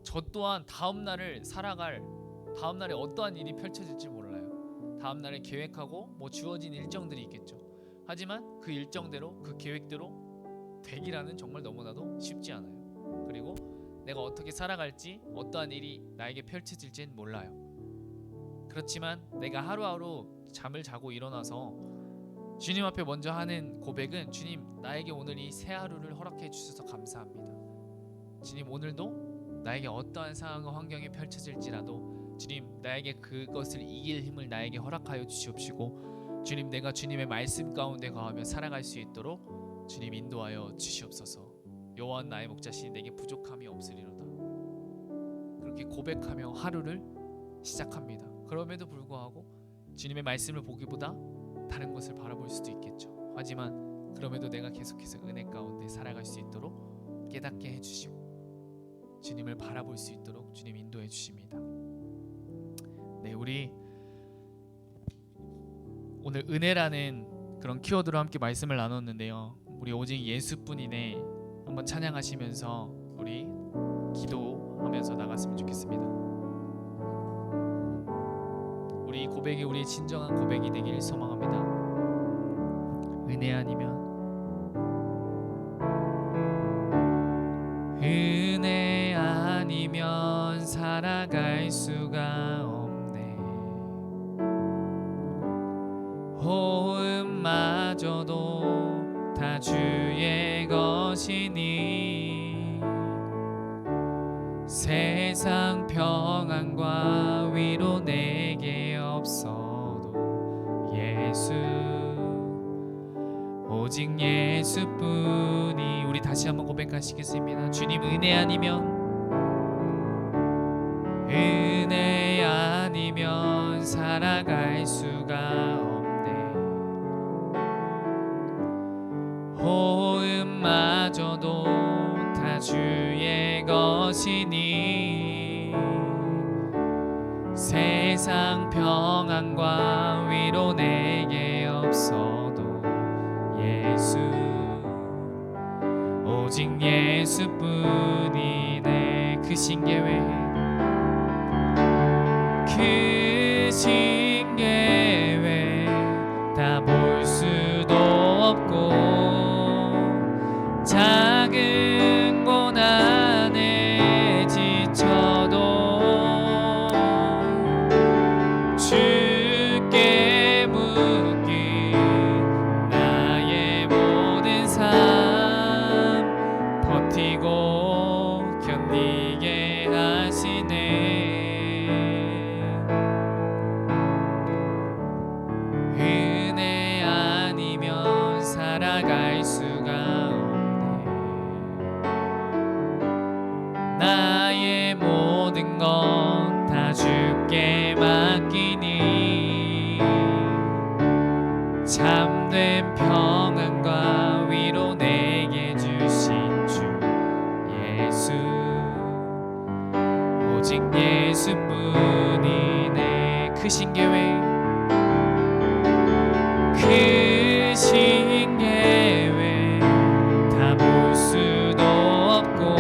저 또한 다음 날을 살아갈 다음 날에 어떠한 일이 펼쳐질지 몰라요. 다음 날에 계획하고 뭐 주어진 일정들이 있겠죠. 하지만 그 일정대로 그 계획대로 되기라는 정말 너무나도 쉽지 않아요. 그리고 내가 어떻게 살아갈지 어떠한 일이 나에게 펼쳐질지는 몰라요. 그렇지만 내가 하루하루 잠을 자고 일어나서 주님 앞에 먼저 하는 고백은 주님 나에게 오늘 이 새 하루를 허락해 주셔서 감사합니다. 주님 오늘도 나에게 어떠한 상황과 환경이 펼쳐질지라도 주님 나에게 그것을 이길 힘을 나에게 허락하여 주시옵시고 주님 내가 주님의 말씀 가운데 거하며 살아갈 수 있도록 주님 인도하여 주시옵소서. 여호와는 나의 목자시니 내게 부족함이 없으리로다. 그렇게 고백하며 하루를 시작합니다. 그럼에도 불구하고 주님의 말씀을 보기보다 다른 것을 바라볼 수도 있겠죠. 하지만 그럼에도 내가 계속해서 은혜 가운데 살아갈 수 있도록 깨닫게 해주시고 주님을 바라볼 수 있도록 주님 인도해 주십니다. 네, 우리 오늘 은혜라는 그런 키워드로 함께 말씀을 나눴는데요. 우리 오직 예수뿐이네 한번 찬양하시면서 우리 기도하면서 나갔으면 좋겠습니다. 우리 이 고백이 우리의 진정한 고백이 되길 소망합니다. 은혜 아니면 은혜 아니면 살아갈 수가 없네. 호흡마저도 다 주의 것이니 세상 평안과 위로 내게 없어도 예수 오직 예수뿐이. 우리 다시 한번 고백하시겠습니다. 주님 은혜 아니면 은혜 아니면 살아갈 수가 없네. 호흡마저도 다 주의 것이니 세상 평안과 위로 내게 없어도 예수 오직 예수뿐이네. 크신 계획 크신 계획 다 볼 수도 없고 작은 고난에 지쳐도 주께 묻기 나의 모든 삶 버티고 견디게 하시네. 은혜 아니면 살아갈 수가 없네. 나의 모든 것 다 주께 맡기니 참된 평안과 위로 내게 주신 주 예수 오직 예수뿐이네. 크신 계획 크신 계획 다 볼 수도 없고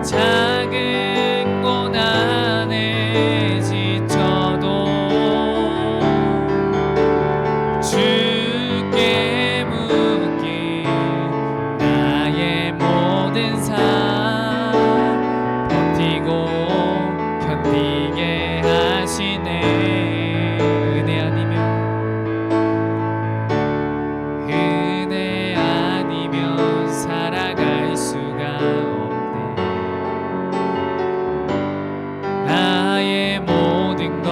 작은 고난에 지쳐도 주께 묻기 나의 모든 삶 버티고 견디게 하시네. 은혜 아니면 은혜 아니면 살아갈 수가 없네. 나의 모든 것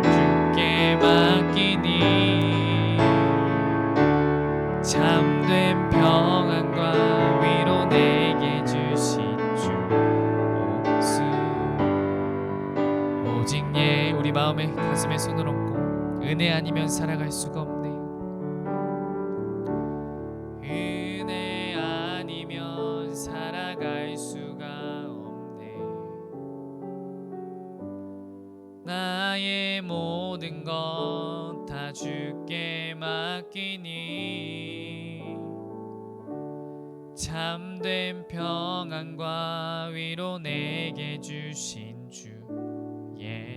주께 맡기니 참된 평안과 위로 내게 주신 주 예수 오직 우리 마음에 가슴에 손을 얹고 은혜 아니면 살아갈 수가 없네. 은혜 아니면 살아갈 수가 없네. 나의 모든 것 다 주께 맡기니 참된 평안과 위로 내게 주신 주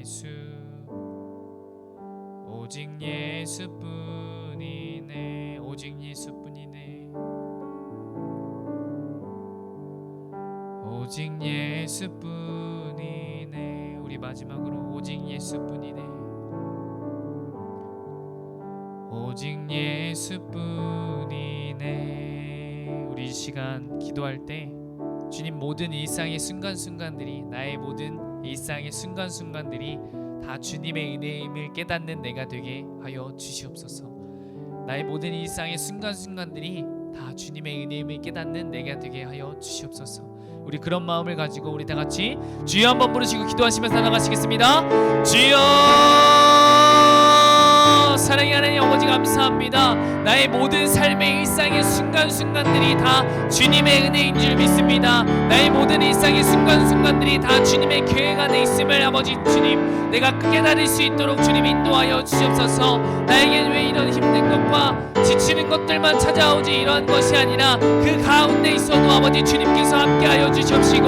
예수 오직 예수뿐이네 오직 예수뿐이네 오직 예수뿐이네 우리 마지막으로 오직 예수뿐이네 오직 예수뿐이네 우리 이 시간 기도할 때 주님 모든 일상의 순간순간들이 나의 모든 일상의 순간순간들이 다 주님의 은혜임을 깨닫는 내가 되게 하여 주시옵소서 나의 모든 일상의 순간순간들이 다 주님의 은혜임을 깨닫는 내가 되게 하여 주시옵소서 우리 그런 마음을 가지고 우리 다 같이 주여 한번 부르시고 기도하시면서 나가시겠습니다. 주여 사랑의 하나님 아버지 감사합니다. 나의 모든 삶의 일상의 순간순간들이 다 주님의 은혜인 줄 믿습니다. 나의 모든 일상의 순간순간들이 다 주님의 계획 안에 있음을 아버지 주님 내가 깨달을 수 있도록 주님 인도하여 주시옵소서 나에겐 왜 이런 힘든 것과 지치는 것들만 찾아오지 이러한 것이 아니라 그 가운데 있어도 아버지 주님께서 함께하여 주시옵시고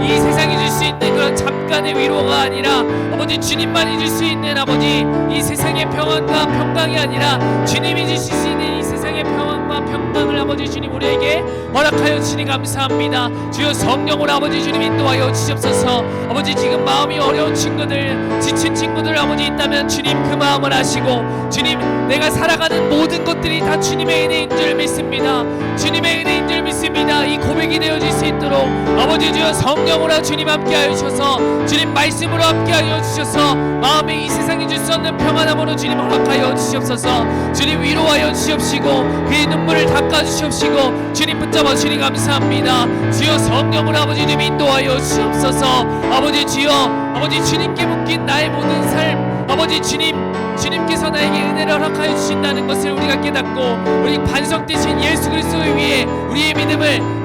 이 세상이 줄 수 있는 그런 잠깐의 위로가 아니라 아버지 주님만이 줄 수 있는 아버지 이 세상의 평안과 평강이 아니라 주님이 주실 수 있는 이 세상의 평안과 평강을 아버지 주님 우리에게 허락하여 주니 감사합니다. 주여 성령으로 아버지 주님 인도하여 주시옵소서 아버지 지금 마음이 어려운 친구들 지친 친구들 아버지 있다면 주님 그 마음을 아시고 주님 내가 살아가는 모든 것들이 다 주님의 은혜인 줄 믿습니다. 주님의 은혜인 줄 믿습니다. 이 고백이 되어질 수 있도록 아버지 주여 성령으로 주님 함께하여 주셔서 주님 말씀으로 함께하여 주셔서 마음에 이 세상이 줄 수 없는 평안함으로 주님 허락하여 주시옵소서 주님 위로하여 주시옵시고 그의 눈물을 닦아 주시옵시고 주님 붙잡아 주님 감사합니다. 주여 성령으로 아버지 주님 인도하여 주시옵소서 아버지 주여 아버지 주님께 묶인 나의 모든 삶 아버지 주님께서 나에게 은혜를 허락하여 주신다는 것을 우리가 깨닫고 우리 반석되신 예수 그리스도를 위해 우리의 믿음을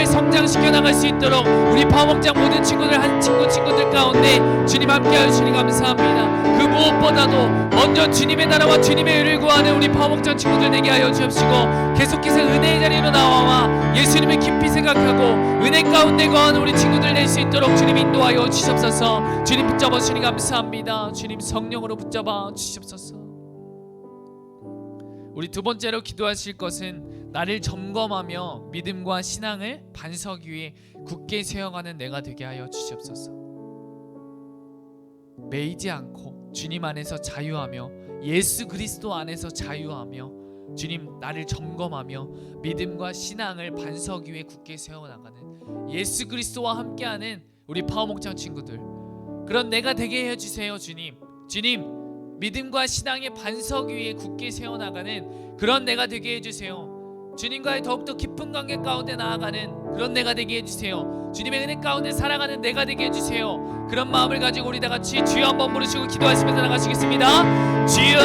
성장시켜 나갈 수 있도록 우리 파워목장 모든 친구들 한 친구들 가운데 주님 함께하여 주니 감사합니다. 그 무엇보다도 먼저 주님의 나라와 주님의 의를 구하는 우리 파워목장 친구들 되게 하여 주옵시고 계속해서 은혜의 자리로 나와 예수님을 깊이 생각하고 은혜 가운데 거하는 우리 친구들 될 수 있도록 주님 인도하여 주시옵소서 주님 붙잡아 주니 감사합니다. 주님 성령으로 붙잡아 주시옵소서 우리 두 번째로 기도하실 것은 나를 점검하며 믿음과 신앙을 반석 위에 굳게 세워가는 내가 되게 하여 주시옵소서 매이지 않고 주님 안에서 자유하며 예수 그리스도 안에서 자유하며 주님 나를 점검하며 믿음과 신앙을 반석 위에 굳게 세워나가는 예수 그리스도와 함께하는 우리 파워목장 친구들 그런 내가 되게 해주세요. 주님 믿음과 신앙의 반석 위에 굳게 세워나가는 그런 내가 되게 해주세요. 주님과의 더욱더 깊은 관계 가운데 나아가는 그런 내가 되게 해주세요. 주님의 은혜 가운데 살아가는 내가 되게 해주세요. 그런 마음을 가지고 우리 다같이 주여 한번 부르시고 기도하시면서 나가시겠습니다. 주여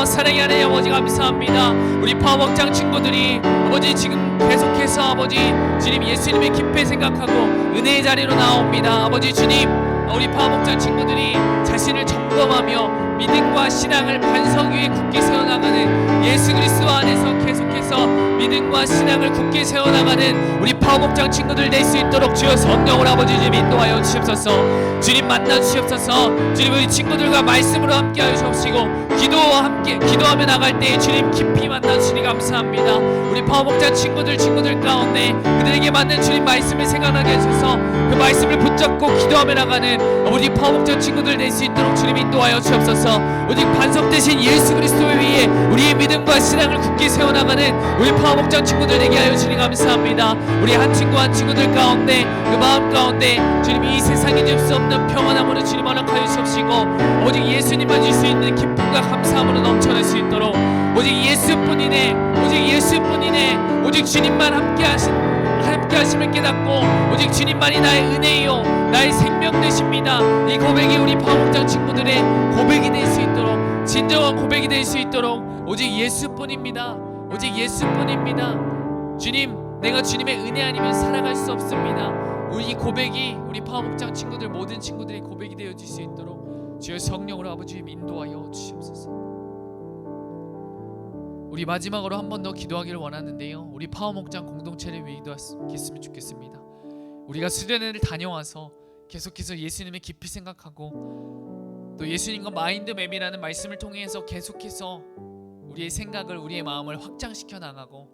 사랑의 하나님 아버지 감사합니다. 우리 파워목장 친구들이 아버지 지금 계속해서 아버지 주님 예수님의 깊이 생각하고 은혜의 자리로 나옵니다. 아버지 주님 우리 파워목장 친구들이 자신을 점검하며 믿음과 신앙을 반석 위에 굳게 세워나가는 예수 그리스도 안에서 계속해서 믿음과 신앙을 굳게 세워나가는 우리 파워목장 친구들 될 수 있도록 주여 성령으로 아버지 주님 인도하여 주시옵소서 주님 만나 주시옵소서 주님 우리 친구들과 말씀으로 함께하여 주시옵시고 기도하며 나갈 때 주님 깊이 만나 주시니 감사합니다. 우리 파워목장 친구들 가운데 그들에게 맞는 주님 말씀을 생각나게 하셔서 그 말씀을 붙잡고 기도하며 나가는 우리 파워목장 친구들 될 수 있도록 주님 인도하여 주옵소서 오직 반석 대신 예수 그리스도를 위해 우리의 믿음과 신앙을 굳게 세워나가는 우리 파워목장 친구들 되게 하여 주니 감사합니다. 우리 한 친구 한 친구들 가운데 그 마음 가운데 주님 이 세상에 줄 수 없는 평안함으로 주님 허락하여 주옵시고 오직 예수님만 줄 수 있는 기쁨과 감사함으로 넘쳐날 수 있도록 오직 예수뿐이네 오직 주님만 함께하심을 깨닫고 오직 주님만이 나의 은혜요 나의 생명 되십니다. 이 고백이 우리 파워목장 친구들의 고백이 될 수 있도록 진정한 고백이 될 수 있도록 오직 예수뿐입니다. 주님 내가 주님의 은혜 아니면 살아갈 수 없습니다. 우리 고백이 우리 파워목장 친구들 모든 친구들의 고백이 되어질 수 있도록 주여 성령으로 아버지 인도하여 주시옵소서. 우리 마지막으로 한 번 더 기도하기를 원하는데요. 우리 파워목장 공동체를 위해 기도했으면 좋겠습니다. 우리가 수련회를 다녀와서 계속해서 예수님을 깊이 생각하고 또 예수님과 마인드맵이라는 말씀을 통해서 계속해서 우리의 생각을, 우리의 마음을 확장시켜 나가고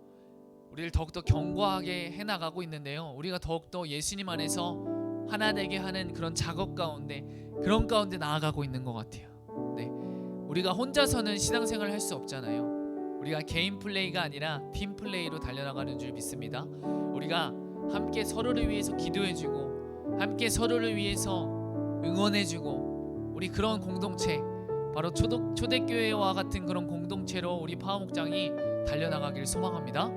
우리를 더욱더 견고하게 해나가고 있는데요, 우리가 더욱더 예수님 안에서 하나 되게 하는 그런 작업 가운데, 그런 가운데 나아가고 있는 것 같아요. 네, 우리가 혼자서는 신앙생활을 할 수 없잖아요. 우리가 개인 플레이가 아니라 팀 플레이로 달려나가는 줄 믿습니다. 우리가 함께 서로를 위해서 기도해주고 함께 서로를 위해서 응원해주고, 우리 그런 공동체, 바로 초대교회와 같은 그런 공동체로 우리 파워목장이 달려나가기를 소망합니다.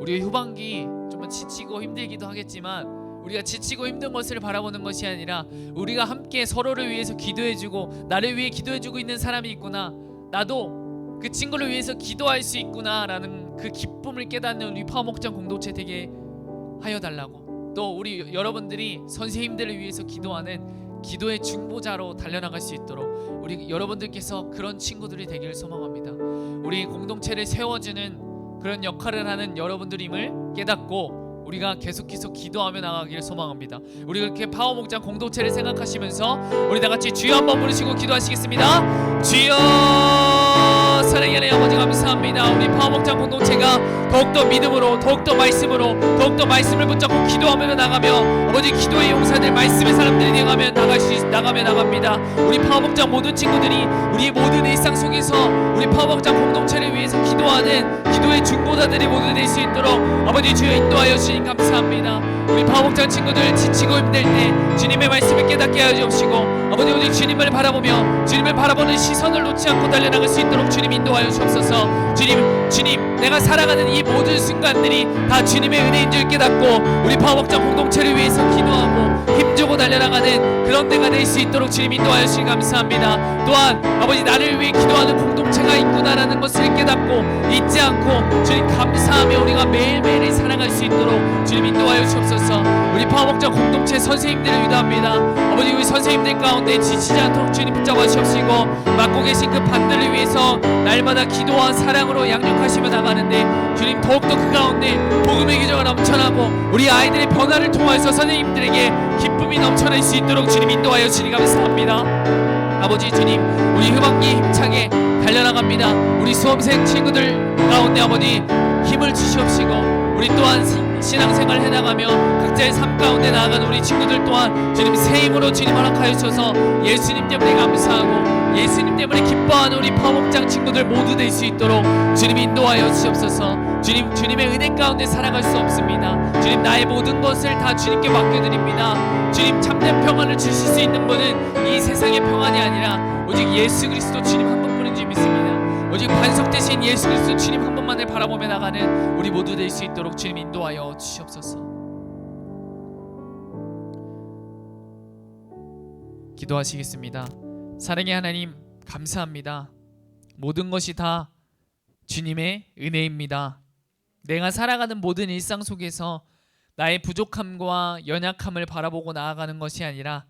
우리의 후반기 좀 지치고 힘들기도 하겠지만, 우리가 지치고 힘든 것을 바라보는 것이 아니라 우리가 함께 서로를 위해서 기도해주고, 나를 위해 기도해주고 있는 사람이 있구나, 나도 그 친구를 위해서 기도할 수 있구나 라는 그 기쁨을 깨닫는 우리 파워목장 공동체 되게 하여 달라고, 또 우리 여러분들이 선생님들을 위해서 기도하는 기도의 중보자로 달려나갈 수 있도록 우리 여러분들께서 그런 친구들이 되기를 소망합니다. 우리 공동체를 세워주는 그런 역할을 하는 여러분들임을 깨닫고 우리가 계속해서 기도하며 나가기를 소망합니다. 우리 그렇게 파워목장 공동체를 생각하시면서 우리 다같이 주여 한번 부르시고 기도하시겠습니다. 주여, 사랑의 아버지 감사합니다. 우리 파워목장 공동체가 더욱더 믿음으로, 더욱더 말씀으로, 더욱더 말씀을 붙잡고 기도하며 나가며, 아버지 기도의 용사들, 말씀의 사람들이 나갑니다. 우리 파워목장 모든 친구들이 우리 모든 일상 속에서 우리 파워목장 공동체를 위해서 기도하는 기도의 중보자들이 모두 될 수 있도록 아버지 주여 인도하여 주시니 감사합니다. 우리 파워목장 친구들 지치고 힘들 때 주님의 말씀을 깨닫게 하여 주옵시고, 아버지 오직 주님을 바라보며 주님을 바라보는 시선을 놓지 않고 달려나갈 수 있도록 주님 인도하여 주옵소서. 주님, 내가 살아가는 이 모든 순간들이 다 주님의 은혜인 줄 깨닫고 우리 파워목장 공동체를 위해서 기도하고 힘주고 달려나가는 그런 때가 될 수 있도록 주님 인도하여 주시니 감사합니다. 또한 아버지 나를 위해 기도하는 공동체가 있구나라는 것을 깨닫고 잊지 않고 주님 감사하며 우리가 매일매일 살아갈 수 있도록 주님 인도하여 주옵소서. 우리 파워목장 공동체 선생님들을 위도합니다. 아버지 우리 선생님들 가운데 지치지 않도록 주님 붙잡아 주옵시고, 맡고 계신 그 반들을 위해서 날마다 기도와 사랑으로 양육하시며 나가는데 주님 더욱더 그 가운데 복음의 기적가 넘쳐나고 우리 아이들의 변화를 통하여서 선생님들에게 기쁨이 넘쳐날 수 있도록 주님 인도하여 주시니 감사합니다. 아버지 주님, 우리 후반기 힘차게 달려나갑니다. 우리 수험생 친구들 가운데 아버지 힘을 주시옵시고, 우리 또한 신앙생활을 해나가며 각자의 삶 가운데 나아가는 우리 친구들 또한 주님 새 힘으로 주님 허락하여 주셔서 예수님 때문에 감사하고 예수님 때문에 기뻐하는 우리 파워목장 친구들 모두 될 수 있도록 주님 인도하여 주시옵소서. 주님의 은혜 가운데 살아갈 수 없습니다. 주님, 나의 모든 것을 다 주님께 맡겨드립니다. 주님, 참된 평안을 주실 수 있는 분은 이 세상의 평안이 아니라 오직 예수 그리스도 주님 한 분뿐인 줄 믿습니다. 오직 반석되신 예수 그리스도 주님 한 분만을 바라보며 나가는 우리 모두 될 수 있도록 주님 인도하여 주시옵소서. 기도하시겠습니다. 사랑의 하나님 감사합니다. 모든 것이 다 주님의 은혜입니다. 내가 살아가는 모든 일상 속에서 나의 부족함과 연약함을 바라보고 나아가는 것이 아니라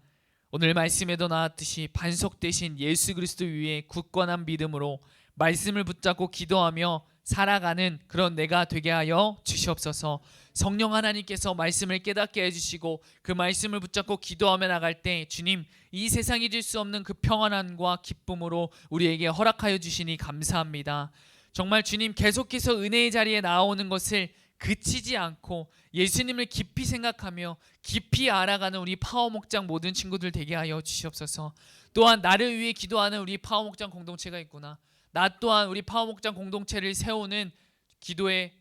오늘 말씀에도 나왔듯이 반석되신 예수 그리스도 위에 굳건한 믿음으로 말씀을 붙잡고 기도하며 살아가는 그런 내가 되게 하여 주시옵소서. 성령 하나님께서 말씀을 깨닫게 해주시고 그 말씀을 붙잡고 기도하며 나갈 때 주님, 이 세상이 줄 수 없는 그 평안함과 기쁨으로 우리에게 허락하여 주시니 감사합니다. 정말 주님, 계속해서 은혜의 자리에 나오는 것을 그치지 않고 예수님을 깊이 생각하며 깊이 알아가는 우리 파워목장 모든 친구들 되게 하여 주시옵소서. 또한 나를 위해 기도하는 우리 파워목장 공동체가 있구나, 나 또한 우리 파워목장 공동체를 세우는 기도의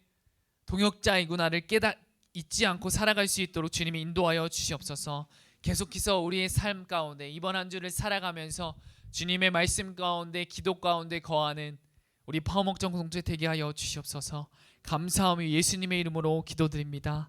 동역자이구나를 잊지 않고 살아갈 수 있도록 주님이 인도하여 주시옵소서. 계속해서 우리의 삶 가운데 이번 한 주를 살아가면서 주님의 말씀 가운데 기도 가운데 거하는 우리 파워목장 공동체 되게 하여 주시옵소서. 감사하며 예수님의 이름으로 기도드립니다.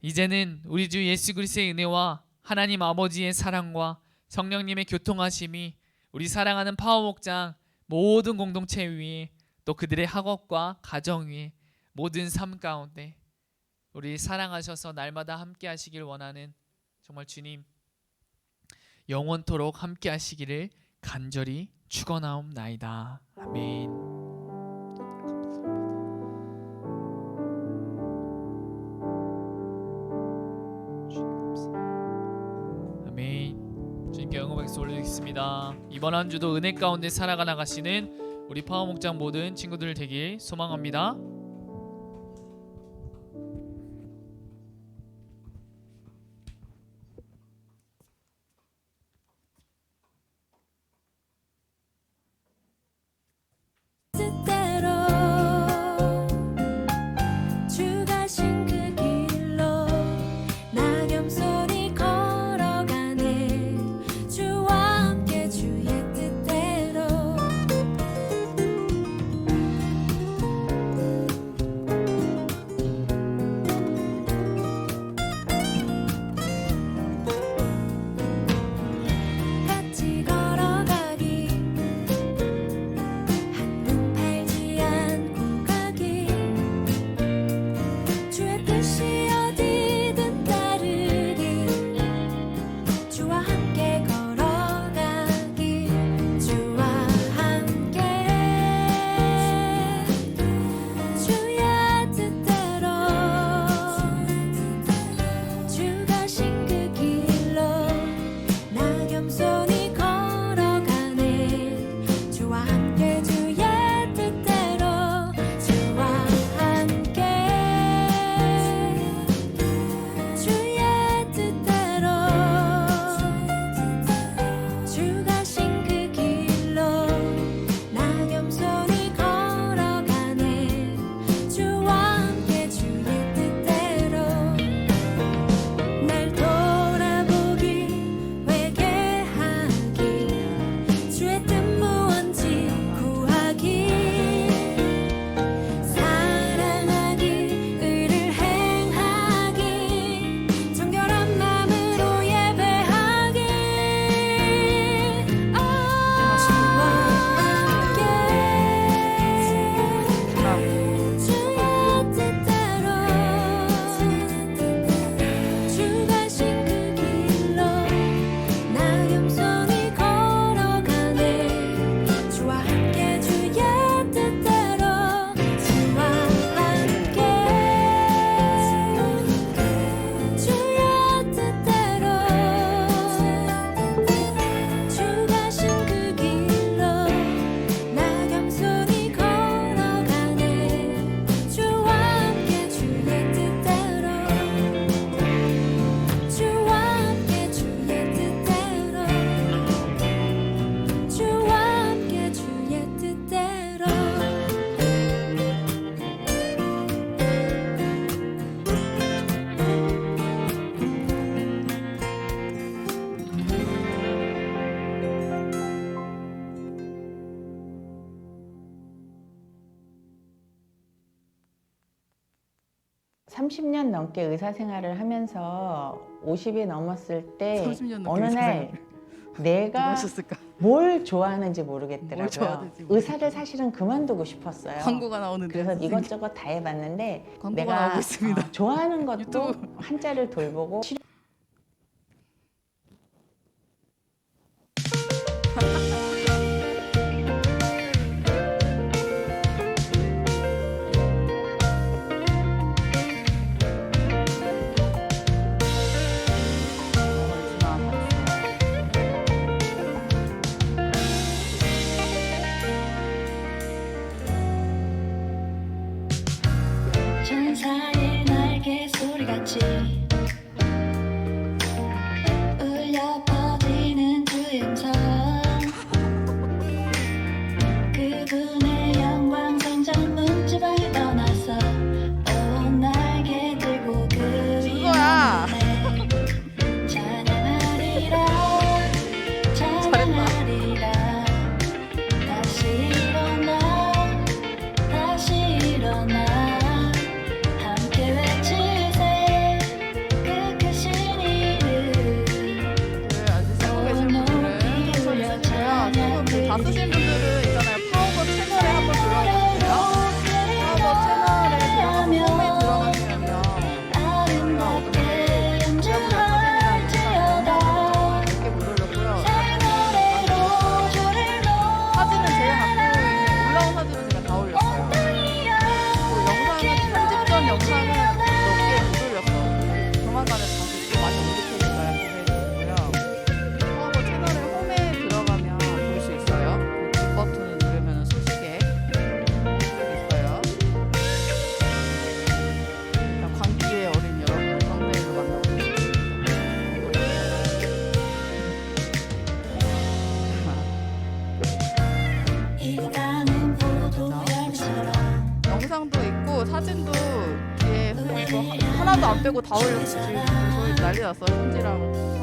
이제는 우리 주 예수 그리스도의 은혜와 하나님 아버지의 사랑과 성령님의 교통하심이 우리 사랑하는 파워목장 모든 공동체 위에, 또 그들의 학업과 가정 위에, 모든 삶 가운데 우리 사랑하셔서 날마다 함께 하시길 원하는 정말 주님 영원토록 함께 하시기를 간절히 축원하옵나이다. 아멘. 축복합니다. 이번 한 주도 은혜 가운데 살아가 나가시는 우리 파워 목장 모든 친구들 되길 소망합니다. 뜻대로 주 가신 그 길로 낙엽소리 걸어가네. 주와 함께 주의 뜻대로 같이 걸어가기, 한눈 팔지 않고 가기, 주의 뜻이 어디든 따르기, 주와 함께 걸어가기, 주와 함께 주의 뜻대로 주 가신 그 길로 낙엽손이 걸어가네. 주와 함께 주의 뜻대로 주와 함께 주의 뜻대로 주 가신 그 길로 낙엽손이 걸어가네. 주와 함께 주의 뜻대로 날 돌아보기, 회개하기, 주의 뜻 무언지 구하기, 사랑하기, 의를 행하기, 정결한 마음으로 예배하기, 주와 함께 주의 뜻대로 주 가신 그 길로 낙엽손이 걸어가네. 주와 함께 주의 뜻대로 주와 함께 주의 뜻대로 주 가신 그 길로 낙엽손이 걸어가네. 주와 함께 주의 뜻대로 주와 함께 주의 뜻대로 주와 함께 주의 뜻대로 삼십 년 넘게 의사 생활을 하면서 50이 넘었을 때 30년 넘게 어느 의사 날 생활을. 누가 내가 하셨을까? 뭘 좋아하는지 뭘 모르겠더라고요. 좋아하는지 의사를 사실은 그만두고 싶었어요. 광고가 나오는데 그래서 선생님. 이것저것 다 해봤는데 광고가 내가 나오고 있습니다. 좋아하는 것도 유튜브. 한자를 돌보고 천사의 날개 소리같이 울려 퍼지는 주의 음성, 그분의 영광 성장 문지방에 떠나서 온 날개 들고 그 그거야. 위에 찬양하리라 찬양하리라. 다시 일어나 다시 일어나 함께 외치세 하나도 안 빼고 다 올렸지. 거의 난리 났어. 손질하고.